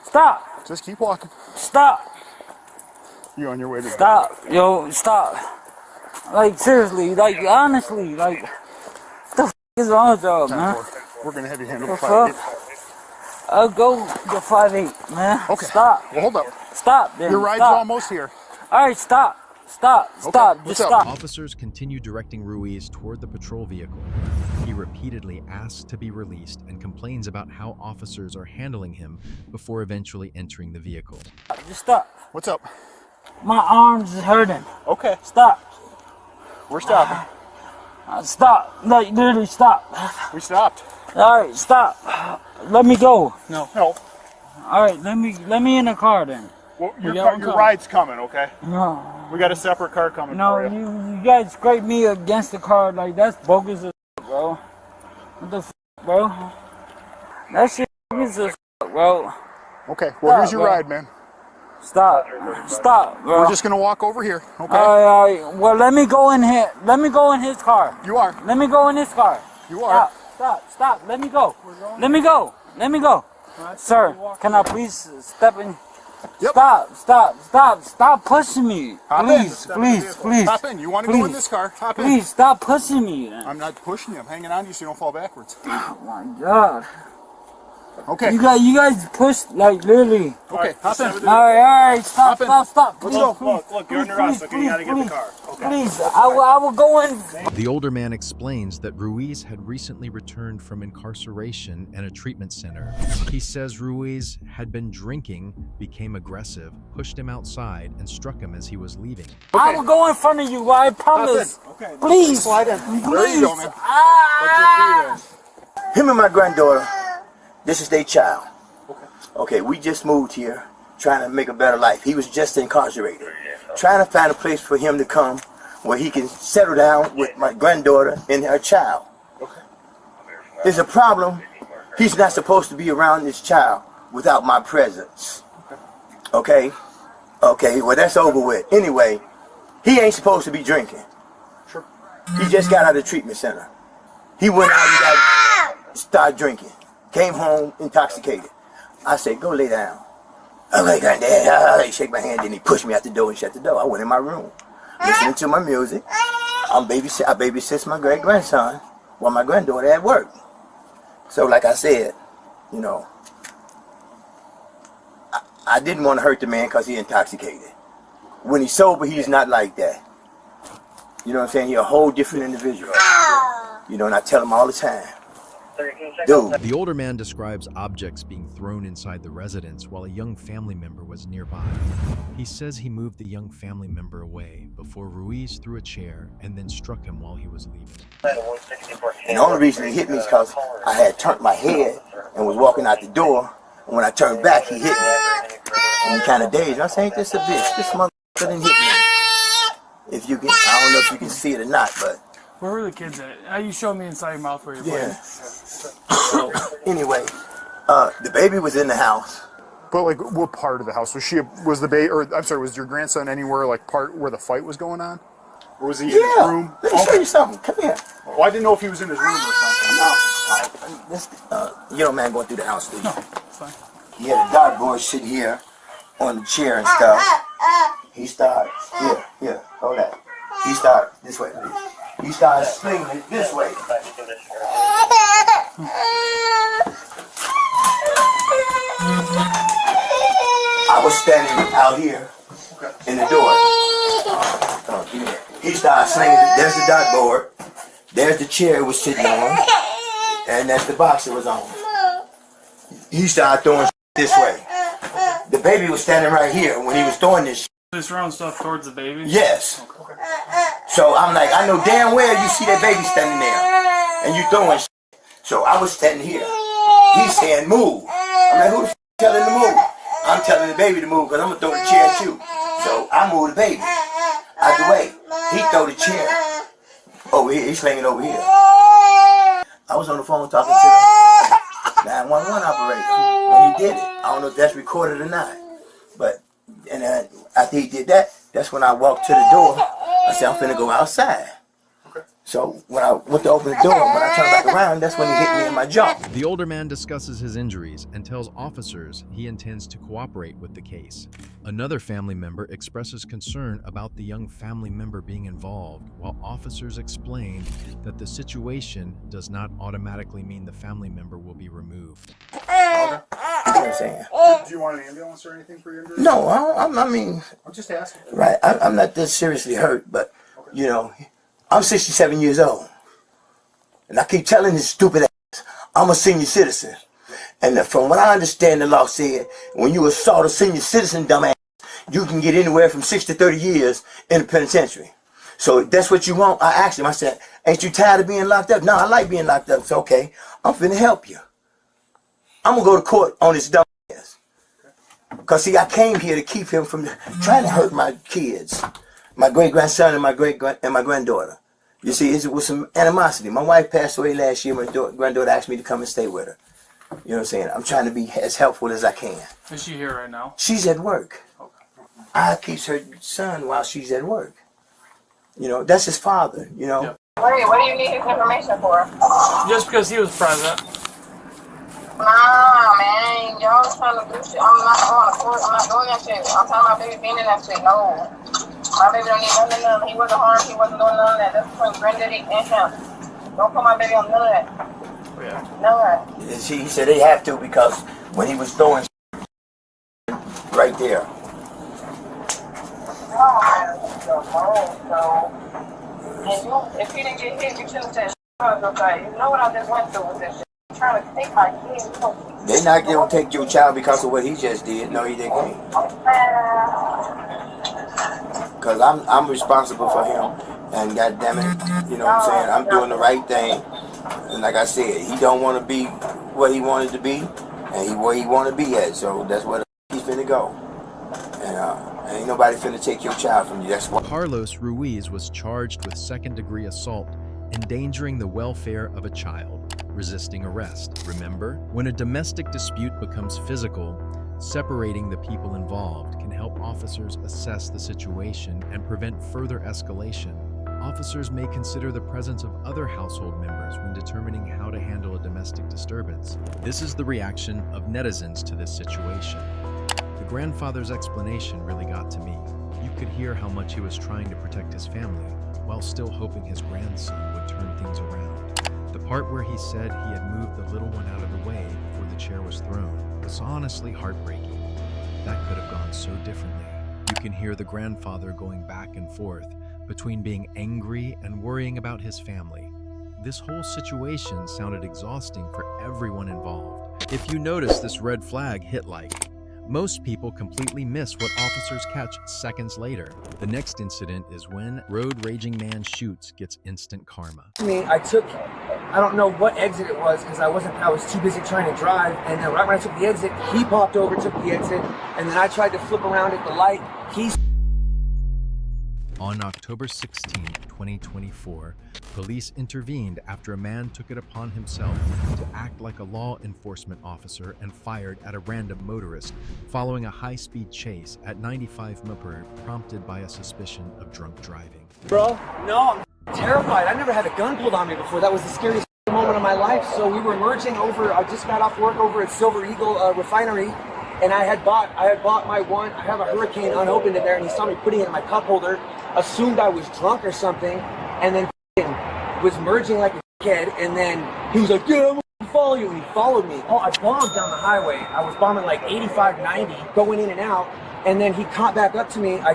Stop. Just keep walking. Stop. You on your way to Stop. Yo, stop. Like, seriously, like, honestly, like, what the f is wrong with y'all, man? We're gonna have you handle The the fight. fuck? I'll go to 5'8", man. Okay. Stop. Well, hold up. Stop, then. Your ride's Stop. almost here. All right, stop. Stop. What's Just up? stop. Officers continue directing Ruiz toward the patrol vehicle. He repeatedly asks to be released and complains about how officers are handling him before eventually entering the vehicle. Just stop. What's up? My arms is hurting. Okay. Stop. We're stopping. Stop. Like, literally, stop. We stopped. All right, stop. Let me go. No. All right, let me in the car then. Well, your ride's coming, okay? No. We got a separate car coming No, for you. you guys scrape me against the car like that's bogus as bro. What the f, bro? That shit bogus as bro. Okay, well, here's your bro. ride, man. Stop, bro. We're just gonna walk over here, okay? All right. Well, let me go in here. Let me go in his car. You are. Let me go in his car. You are. Stop. Let me go. Let me go. Sir, can I please step in? Yep. Stop pushing me. Please. Hop in. You want to go in this car? Hop in. Please stop pushing me. Then. I'm not pushing you. I'm hanging on to you so you don't fall backwards. Oh my God. Okay. You guys push like literally. Okay, hop in. All right. Stop. Let's Please, go. Look, you're under arrest, okay? You gotta get in the car. Okay. Please, I will go in. The older man explains that Ruiz had recently returned from incarceration and a treatment center. He says Ruiz had been drinking, became aggressive, pushed him outside, and struck him as he was leaving. I will go in front of you. I promise. Okay. Please. Slide in. Please. There you go, man. Him and my granddaughter, this is their child. Okay, we just moved here, trying to make a better life. He was just incarcerated. Trying to find a place for him to come where he can settle down with my granddaughter and her child. There's a problem. He's not supposed to be around this child without my presence. Okay? Okay, well that's over with. Anyway, he ain't supposed to be drinking. He just got out of the treatment center. He went out and started drinking. Came home intoxicated. I said, go lay down. Okay, granddad. He shake my hand, then he pushed me out the door and shut the door. I went in my room, listening to my music. I babysit my great-grandson while my granddaughter at work. So like I said, you know, I didn't want to hurt the man because he's intoxicated. When he's sober, he's not like that. You know what I'm saying? He's a whole different individual. You know, and I tell him all the time. Dude. The older man describes objects being thrown inside the residence while a young family member was nearby. He says he moved the young family member away before Ruiz threw a chair and then struck him while he was leaving. And the only reason he hit me is because I had turned my head and was walking out the door. And when I turned back, he hit me. And he kind of dazed. I said, ain't this a bitch? This motherfucker didn't hit me. If you can, I don't know if you can see it or not, but. Where were the kids at? You showed me inside your mouth where you're playing. So, anyway, the baby was in the house. But like, what part of the house was she? Was the baby, or I'm sorry, was your grandson anywhere like part where the fight was going on, or was he in his room? Let me show you something. Come here. Well, I didn't know if he was in his room or something. No, this young man going through the house, please. No, it's fine. He had a dartboard sitting here on the chair and stuff. He started here, hold that. He started this way, please. He started slinging it this way. I was standing out here in the door. He started slinging it. There's the dartboard. There's the chair it was sitting on. And that's the box it was on. He started throwing this way. The baby was standing right here when he was throwing this. Just throwing stuff towards the baby? Yes. So I'm like, I know damn well you see that baby standing there. And you throwing shit. So I was standing here. He's saying move. I'm like, who the f telling to move? I'm telling the baby to move because I'm going to throw the chair at you. So I move the baby out the way. He throw the chair over here. He's slinging over here. I was on the phone talking to the 911 operator when he did it. I don't know if that's recorded or not. But and after he did that, that's when I walked to the door. I said, I'm finna go outside. So when I went to open the door, when I turned back around, that's when he hit me in my jaw. The older man discusses his injuries and tells officers he intends to cooperate with the case. Another family member expresses concern about the young family member being involved, while officers explain that the situation does not automatically mean the family member will be removed. You know what I'm saying? Do you want an ambulance or anything for your injury? No, I mean... I'm just asking. Right, I'm not that seriously hurt, but, you know, I'm 67 years old. And I keep telling this stupid ass, I'm a senior citizen. And from what I understand, the law said, when you assault a senior citizen, dumbass, you can get anywhere from 6 to 30 years in the penitentiary. So if that's what you want, I asked him, I said, ain't you tired of being locked up? No, I like being locked up. It's okay. I'm finna help you. I'm gonna go to court on this dumb ass. Because see, I came here to keep him from trying to hurt my kids. My great-grandson and my granddaughter. You see, it was some animosity. My wife passed away last year. My granddaughter asked me to come and stay with her. You know what I'm saying? I'm trying to be as helpful as I can. Is she here right now? She's at work. I keep her son while she's at work. You know, that's his father, you know. Yep. What do you need his information for? Just because he was present. Nah, man. Y'all trying to do shit. I'm not going to court. I'm not doing that shit. I'm telling my baby being in that shit. No. My baby don't need none of that. He wasn't harmed. He wasn't doing none of that. That's between granddaddy and him. Don't put my baby on none of that. Yeah. None of that. He said they have to because when he was throwing right there. No, man. So, and you, if he didn't get hit, you shouldn't have said shit. Okay. You know what I just went through with this shit. I'm trying to take my kids. They're not going to take your child because of what he just did. No, he didn't. Because I'm responsible for him. And God damn it, you know what I'm saying? I'm doing the right thing. And like I said, he don't want to be what he wanted to be. And where he want to be at. So that's where he's finna go. And ain't nobody finna take your child from you. That's why. Carlos Ruiz was charged with second-degree assault, endangering the welfare of a child, resisting arrest. Remember, when a domestic dispute becomes physical, separating the people involved can help officers assess the situation and prevent further escalation. Officers may consider the presence of other household members when determining how to handle a domestic disturbance. This is the reaction of netizens to this situation. The grandfather's explanation really got to me. You could hear how much he was trying to protect his family, while still hoping his grandson would turn things around. The part where he said he had moved the little one out of the way before the chair was thrown was honestly heartbreaking. That could have gone so differently. You can hear the grandfather going back and forth between being angry and worrying about his family. This whole situation sounded exhausting for everyone involved. If you notice this red flag hit like, most people completely miss what officers catch seconds later. The next incident is when road raging man shoots gets instant karma. I don't know what exit it was because I was too busy trying to drive, and then right when I took the exit, he popped over, took the exit, and then I tried to flip around at the light. On October 16, 2024, police intervened after a man took it upon himself to act like a law enforcement officer and fired at a random motorist following a high-speed chase at 95 mph prompted by a suspicion of drunk driving. Bro, no, I'm terrified. I've never had a gun pulled on me before. That was the scariest moment of my life. So we were merging over, I just got off work over at Silver Eagle Refinery, and I had bought my one, I have a Hurricane unopened in there, and he saw me putting it in my cup holder, assumed I was drunk or something, and then was merging like a kid, and then he was like, yeah, I'm gonna follow you, and he followed me. Oh, I bombed down the highway. I was bombing like 85, 90, going in and out, and then he caught back up to me. I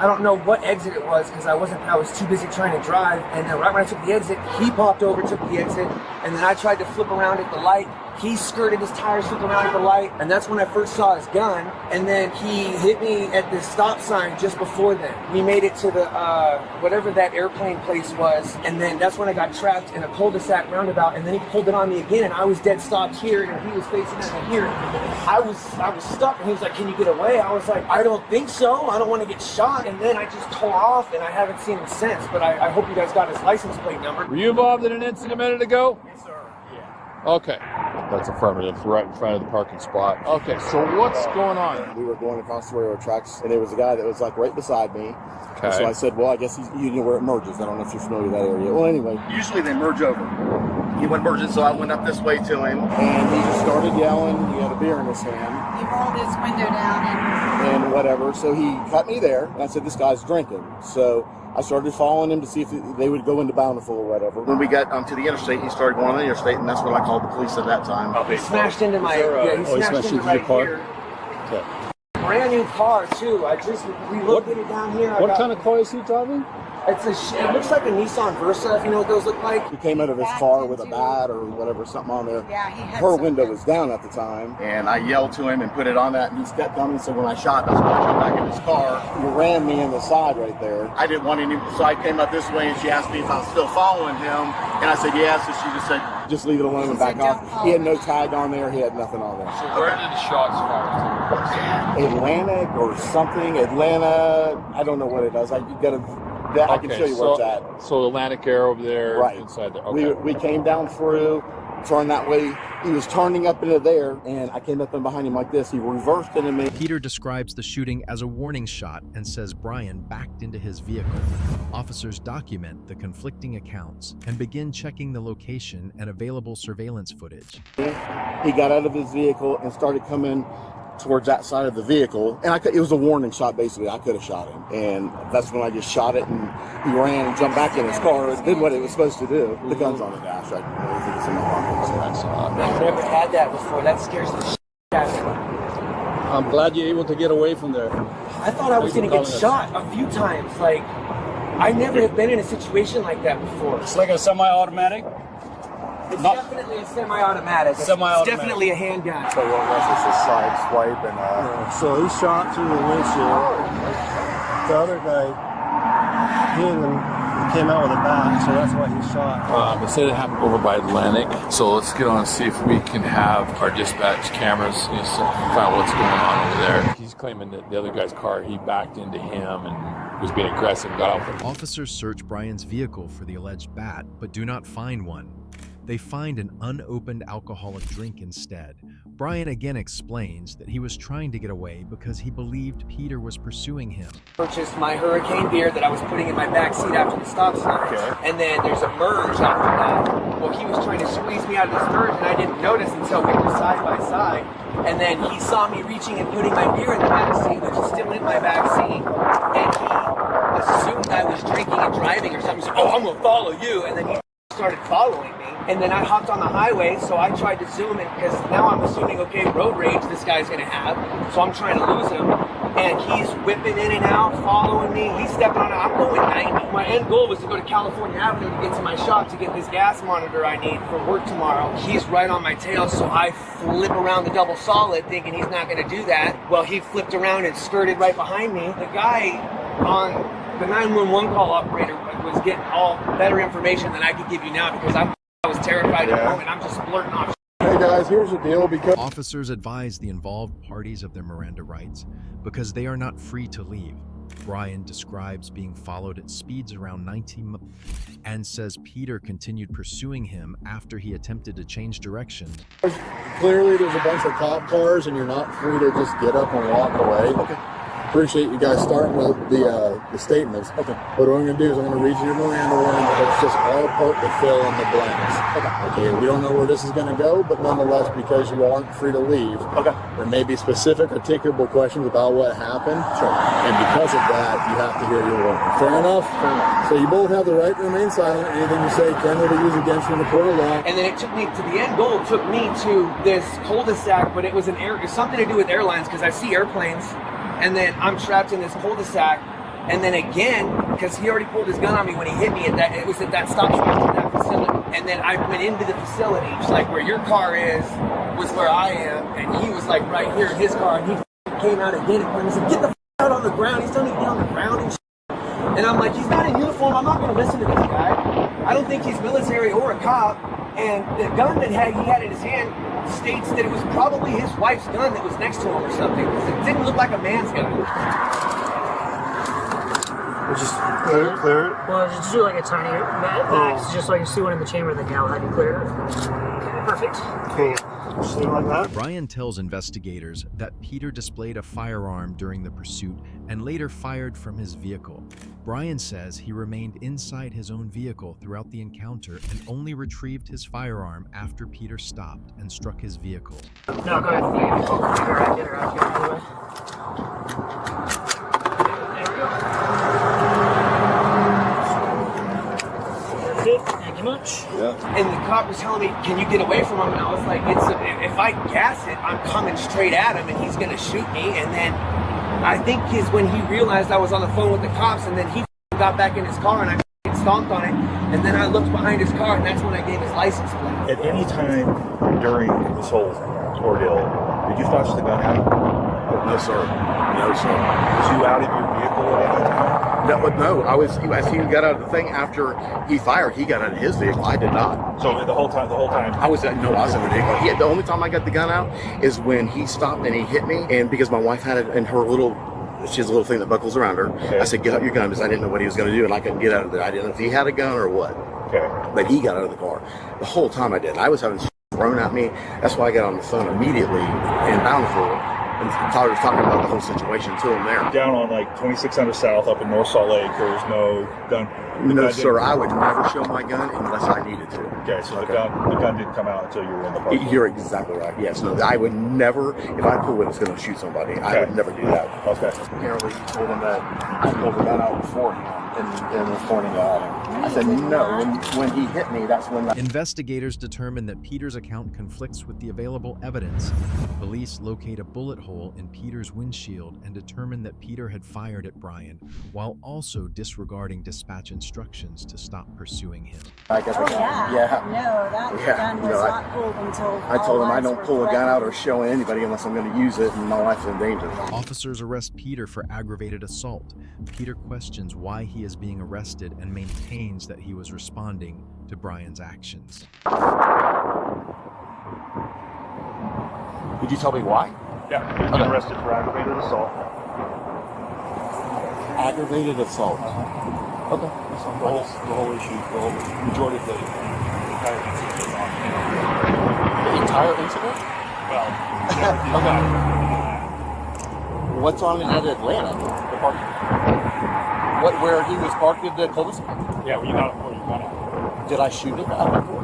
don't know what exit it was because I was too busy trying to drive, and then right when I took the exit, he popped over, took the exit, and then I tried to flip around at the light. He skirted his tires, flipped around at the light, and that's when I first saw his gun, and then he hit me at the stop sign just before then. We made it to the, whatever that airplane place was, and then that's when I got trapped in a cul-de-sac roundabout, and then he pulled it on me again, and I was dead stopped here, and he was facing at me here. I was stuck, and he was like, can you get away? I was like, I don't think so, I don't want to get shot, and then I just tore off, and I haven't seen him since, but I hope you guys got his license plate number. Were you involved in an incident a minute ago? Yes, sir. Okay. That's affirmative, right in front of the parking spot. Okay, so what's going on? We were going across the railroad tracks, and there was a guy that was like right beside me. Okay. So I said, well, I guess you know where it merges. I don't know if you're familiar with that area. Well, anyway, usually they merge over. He went merging, so I went up this way to him, and he just started yelling. He had a beer in his hand. He rolled his window down and whatever. So he cut me there, and I said, this guy's drinking. So I started following him to see if they would go into Bountiful or whatever. When we got to the interstate, he started going on the interstate, and that's when I called the police at that time. He smashed into my, he smashed into your car? Okay. Brand new car too. I just relocated down here. What kind of car is he driving? It looks like a Nissan Versa, if you know what those look like. He came out of his car with a bat or whatever, something on there. Yeah, he had Her window was down at the time, and I yelled to him and put it on that, and he stepped on me, so when I shot, that's when I got back in his car. He ran me in the side right there. I didn't want any, so I came up this way, and she asked me if I was still following him, and I said yes, and she just said, just leave it alone and back off. He had no tag on there, he had nothing on there. So where did the shots fire to? Atlantic or something, Atlanta, I don't know what it is. I can show you where it's at. So Atlantic Air over there, right inside there. Okay. We came down through, turned that way. He was turning up into there, and I came up in behind him like this. He reversed into me. Peter describes the shooting as a warning shot and says Brian backed into his vehicle. Officers document the conflicting accounts and begin checking the location and available surveillance footage. He got out of his vehicle and started coming towards that side of the vehicle, and it was a warning shot. Basically, I could have shot him, and that's when I just shot it, and he ran and jumped back in his car and did what it was supposed to do. The gun's on the dash. I really think it's in my pocket. So that's I've never had that before. That scares the shit out of me. I'm glad you're able to get away from there. I thought I was going to get shot a few times. Like, I never have been in a situation like that before. It's like a semi-automatic. It's definitely a semi-automatic. It's definitely a handgun. So one of us is a side swipe, and so he shot through the windshield. The other guy hit him and came out with a bat, so that's why he shot. They said it happened over by Atlantic, so let's get on and see if we can have our dispatch cameras find out what's going on over there. he's claiming that the other guy's car, he backed into him and was being aggressive, got out. Officers search Brian's vehicle for the alleged bat, but do not find one. They find an unopened alcoholic drink instead. Brian again explains that he was trying to get away because he believed Peter was pursuing him. Purchased my Hurricane beer that I was putting in my back seat after the stop sign, and then there's a merge after that. Well, he was trying to squeeze me out of this merge, and I didn't notice until we were side by side. And then he saw me reaching and putting my beer in the back seat, which is still in my back seat, and he assumed I was drinking and driving or something. He said, "Oh, I'm gonna follow you," and then he started following me. And then I hopped on the highway, so I tried to zoom in, because now I'm assuming, okay, road rage this guy's gonna have, so I'm trying to lose him. And he's whipping in and out, following me, he's stepping on it, I'm going 90. My end goal was to go to California Avenue to get to my shop to get this gas monitor I need for work tomorrow. He's right on my tail, so I flip around the double solid thinking he's not gonna do that. Well, he flipped around and skirted right behind me. The guy on the 911 call operator was getting all better information than I could give you now, because I was terrified at the moment. I'm just blurting off. Hey guys, here's the deal. Because officers advise the involved parties of their Miranda rights because they are not free to leave. Brian describes being followed at speeds around 19 and says Peter continued pursuing him after he attempted to change direction. clearly there's a bunch of cop cars and you're not free to just get up and walk away. Okay. Appreciate you guys starting with the statements. Okay. But what I'm going to do is I'm going to read you your Miranda warning. It's just all part to fill in the blanks. Okay. We don't know where this is going to go, but nonetheless, because you aren't free to leave, there may be specific articulable questions about what happened. Sure. And because of that, you have to hear your warning. Fair enough? Fair enough. So you both have the right to remain silent. Anything you say can be used against you in the court of law. And then it took me to the end goal. Took me to this cul-de-sac, but it was something to do with airlines, because I see airplanes. And then I'm trapped in this cul-de-sac, and then again, because he already pulled his gun on me when he hit me it was at that stop sign to that facility. And then I went into the facility, just like where your car is, was where I am, and he was like right here in his car, and he came out again and said, "Get the out on the ground." He's telling me to get on the ground and shit. And I'm like, he's not in uniform, I'm not going to listen to this guy. I don't think he's military or a cop. And the gun that he had in his hand states that it was probably his wife's gun that was next to him or something, because it didn't look like a man's gun. We'll just clear it? Well, just do like a tiny max, just so I can see one in the chamber, then I'll have you clear it. Okay, perfect. Okay. Just leave it like that. Brian tells investigators that Peter displayed a firearm during the pursuit and later fired from his vehicle. Brian says he remained inside his own vehicle throughout the encounter and only retrieved his firearm after Peter stopped and struck his vehicle. No, go ahead. Get her out of the way. There we go. That's it. Thank you much. Yeah. And the cop was telling me, "Can you get away from him?" And I was like, if I gas it, I'm coming straight at him and he's going to shoot me. And then I think is when he realized I was on the phone with the cops, and then he got back in his car and I stomped on it. And then I looked behind his car, and that's when I gave his license plate. At any time during this whole ordeal, did you flash the gun out? No, sir. No, sir. Was you out of your vehicle at any time? No, I was. As he got out of the thing after he fired, he got out of his vehicle. I did not. So the whole time. I was in the vehicle. The only time I got the gun out is when he stopped and he hit me, and because my wife had it in her little. She has a little thing that buckles around her. Okay. I said, "Get out your gun," because I didn't know what he was going to do, and I couldn't get out of there. I didn't know if he had a gun or what. Okay. But he got out of the car. The whole time I did. I was having thrown at me. That's why I got on the phone immediately in Bountiful. And Tyler was talking about the whole situation to him there. Down on like 2600 South up in North Salt Lake, there's no gun. No, sir. I would never show my gun unless I needed to. Okay, so the gun didn't come out until you were in the park. You're exactly right. Yes, no, I would never. If I pulled it, it's going to shoot somebody. Okay. I would never do that. Okay. Apparently, he told him that I pulled the gun out before him and was pointing at him. I said no. When he hit me, that's when. Investigators determined that Peter's account conflicts with the available evidence. Police locate a bullet hole in Peter's windshield and determine that Peter had fired at Brian, while also disregarding dispatch instructions to stop pursuing him. No, that gun was not pulled until I told him I don't pull a gun out or show anybody unless I'm going to use it and my life's in danger. Officers arrest Peter for aggravated assault. Peter questions why he is being arrested and maintains that he was responding to Brian's actions. Would you tell me why? Yeah, he's been arrested for aggravated assault. Aggravated assault. Okay, that's fine. The whole issue, the whole majority of the entire incident is on him. The entire incident? Well, what's on it at Atlanta? The parking. Where he was parked in the cul-de-sac? Yeah, well, you got out. Did I shoot it? I don't know.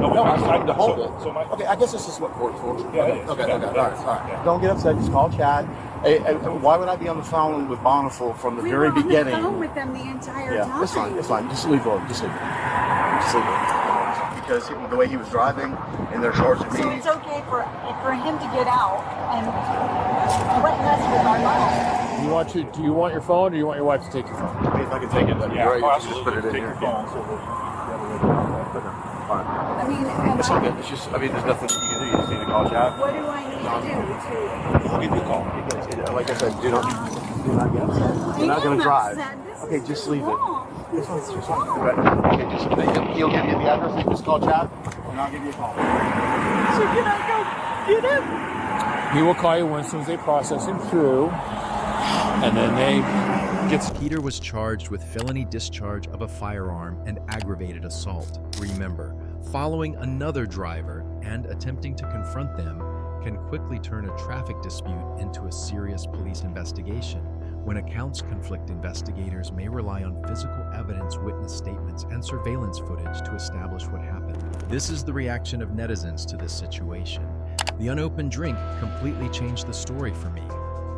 No, I was trying to hold it. Okay, I guess this is what court's for. Yeah, okay. All right. Don't get upset. Just call Chad. Hey, why would I be on the phone with Bonneville from the very beginning? We were on the phone with them the entire time. It's fine. It's fine. Just leave it alone. Just leave it. Because the way he was driving, and they're charging me. So it's okay for him to get out and threaten us with our lives. Do you want your phone, or do you want your wife to take your phone? If I can take it, that'd be great. Just put it in here. I mean, it's all good. It's just, there's nothing that you can do. You just need to call Chad. what do I need to do I'll give you a call. Like I said, do not get upset. You're not going to drive. Okay, just leave it. It's fine. It's fine. Okay, he'll give you the address. You just call Chad, and I'll give you a call. So can I go get him? He will call you as soon as they process him through, and then they get. Peter was charged with felony discharge of a firearm and aggravated assault. Remember, following another driver and attempting to confront them can quickly turn a traffic dispute into a serious police investigation. When accounts conflict, investigators may rely on physical evidence, witness statements, and surveillance footage to establish what happened. This is the reaction of netizens to this situation. The unopened drink completely changed the story for me.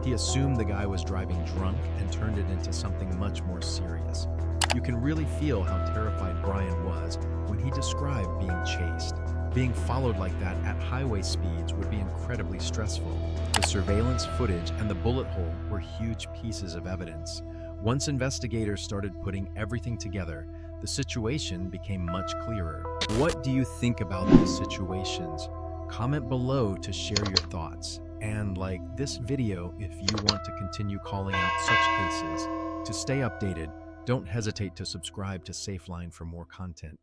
He assumed the guy was driving drunk and turned it into something much more serious. You can really feel how terrified Brian was when he described being chased. Being followed like that at highway speeds would be incredibly stressful. The surveillance footage and the bullet hole were huge pieces of evidence. Once investigators started putting everything together, the situation became much clearer. What do you think about these situations? Comment below to share your thoughts. And like this video if you want to continue calling out such cases. To stay updated, don't hesitate to subscribe to SafeLine for more content.